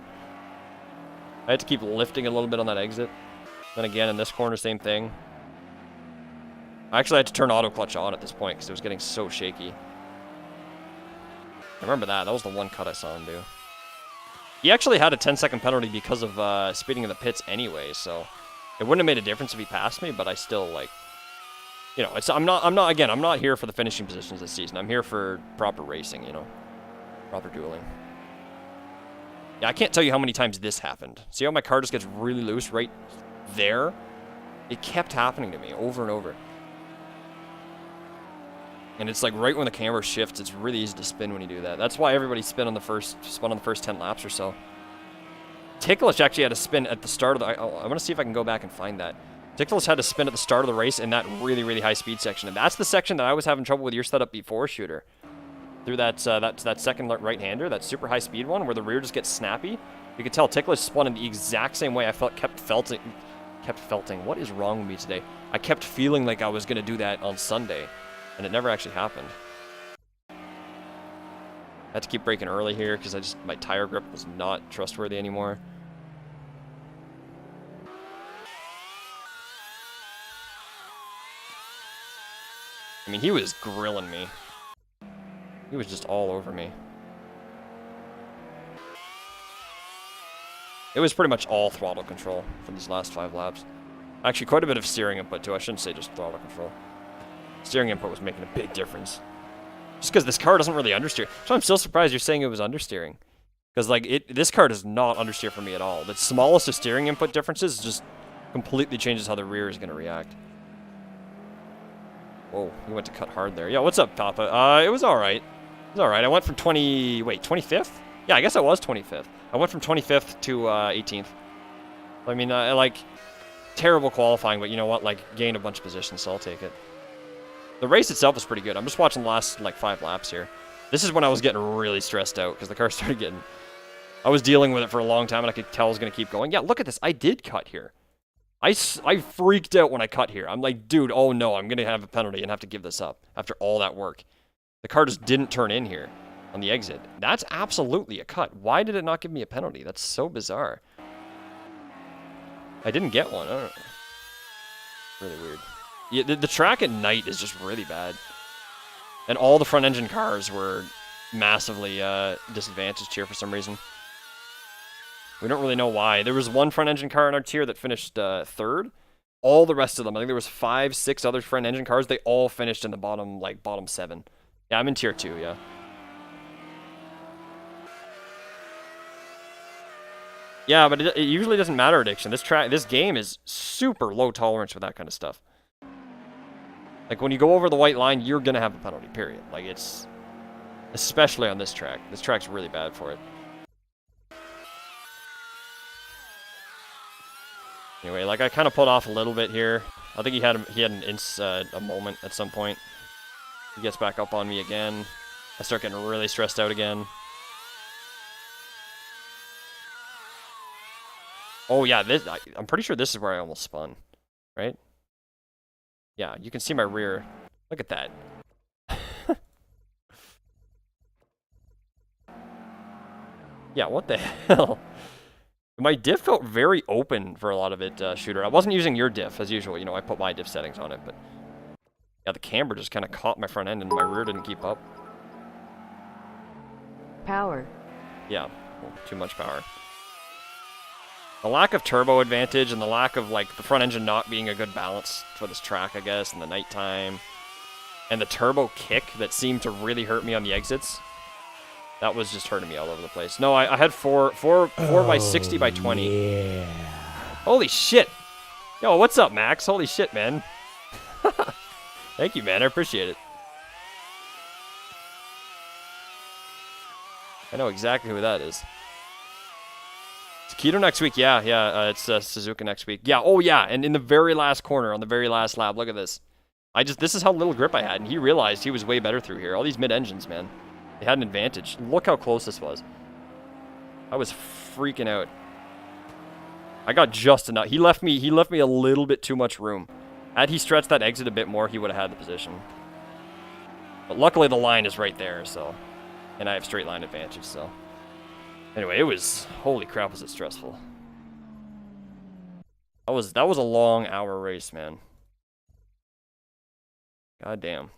I had to keep lifting a little bit on that exit. Then again, in this corner, same thing. I actually had to turn auto clutch on at this point because it was getting so shaky. I remember that. That was the one cut I saw him do. He actually had a 10-second penalty because of speeding in the pits anyway, so it wouldn't have made a difference if he passed me, but I still, like, you know, I'm not here for the finishing positions this season. I'm here for proper racing, you know, proper dueling. Yeah, I can't tell you how many times this happened. See how my car just gets really loose right there? It kept happening to me over and over. And it's like right when the camera shifts, it's really easy to spin when you do that. That's why everybody spun on the first 10 laps or so. Ticklish actually had a spin at the start of the... I want to see if I can go back and find that. Ticklish had to spin at the start of the race in that really, really high speed section. And that's the section that I was having trouble with your setup before, Shooter. Through that second right-hander, that super high speed one, where the rear just gets snappy. You could tell Ticklish spun in the exact same way. I kept felting. What is wrong with me today? I kept feeling like I was going to do that on Sunday. And it never actually happened. I had to keep braking early here because my tire grip was not trustworthy anymore. I mean, he was grilling me. He was just all over me. It was pretty much all throttle control for these last 5 laps. Actually, quite a bit of steering input too. I shouldn't say just throttle control. Steering input was making a big difference. Just because this car doesn't really understeer. So I'm still surprised you're saying it was understeering. Because, like, this car does not understeer for me at all. The smallest of steering input differences just completely changes how the rear is going to react. Whoa, he went to cut hard there. Yeah, what's up, Papa? It was alright. It was alright. I went from 25th? Yeah, I guess I was 25th. I went from 25th to 18th. I mean, like, terrible qualifying, but you know what? Like, gained a bunch of positions, so I'll take it. The race itself was pretty good. I'm just watching the last, like, 5 laps here. This is when I was getting really stressed out, because the car started getting... I was dealing with it for a long time, and I could tell it was going to keep going. Yeah, look at this. I did cut here. I freaked out when I cut here. I'm like, dude, oh no, I'm going to have a penalty and have to give this up after all that work. The car just didn't turn in here on the exit. That's absolutely a cut. Why did it not give me a penalty? That's so bizarre. I didn't get one. I don't know. Really weird. Yeah, the track at night is just really bad. And all the front engine cars were massively disadvantaged here for some reason. We don't really know why. There was one front engine car in our tier that finished 3rd. All the rest of them, I think there was 5, 6 other front engine cars. They all finished in the bottom 7. Yeah, I'm in tier 2, yeah. Yeah, but it usually doesn't matter, Addiction. This game is super low tolerance for that kind of stuff. Like, when you go over the white line, you're going to have a penalty, period. Like, it's Especially on this track. This track's really bad for it. Anyway, like I kind of pulled off a little bit here. I think he had a moment at some point. He gets back up on me again. I start getting really stressed out again. Oh yeah, I'm pretty sure this is where I almost spun, right? Yeah, you can see my rear. Look at that. Yeah, what the hell? My diff felt very open for a lot of it, Shooter. I wasn't using your diff, as usual. You know, I put my diff settings on it, but... Yeah, the camber just kind of caught my front end and my rear didn't keep up. Power. Yeah, well, too much power. The lack of turbo advantage and the lack of, like, the front engine not being a good balance for this track, I guess, in the nighttime. And the turbo kick that seemed to really hurt me on the exits. That was just hurting me all over the place. No, I had 4 by 60 by 20. Yeah. Holy shit. Yo, what's up, Max? Holy shit, man. Thank you, man. I appreciate it. I know exactly who that is. It's Keto next week. Yeah. It's Suzuka next week. Yeah, oh yeah. And in the very last corner, on the very last lap, look at this. This is how little grip I had, and he realized he was way better through here. All these mid-engines, man. They had an advantage. Look how close this was. I was freaking out. I got just enough. He left me a little bit too much room. Had he stretched that exit a bit more, he would have had the position. But luckily the line is right there, so. And I have straight line advantage, so. Anyway, it was, holy crap, was it stressful. That was a long hour race, man. God damn.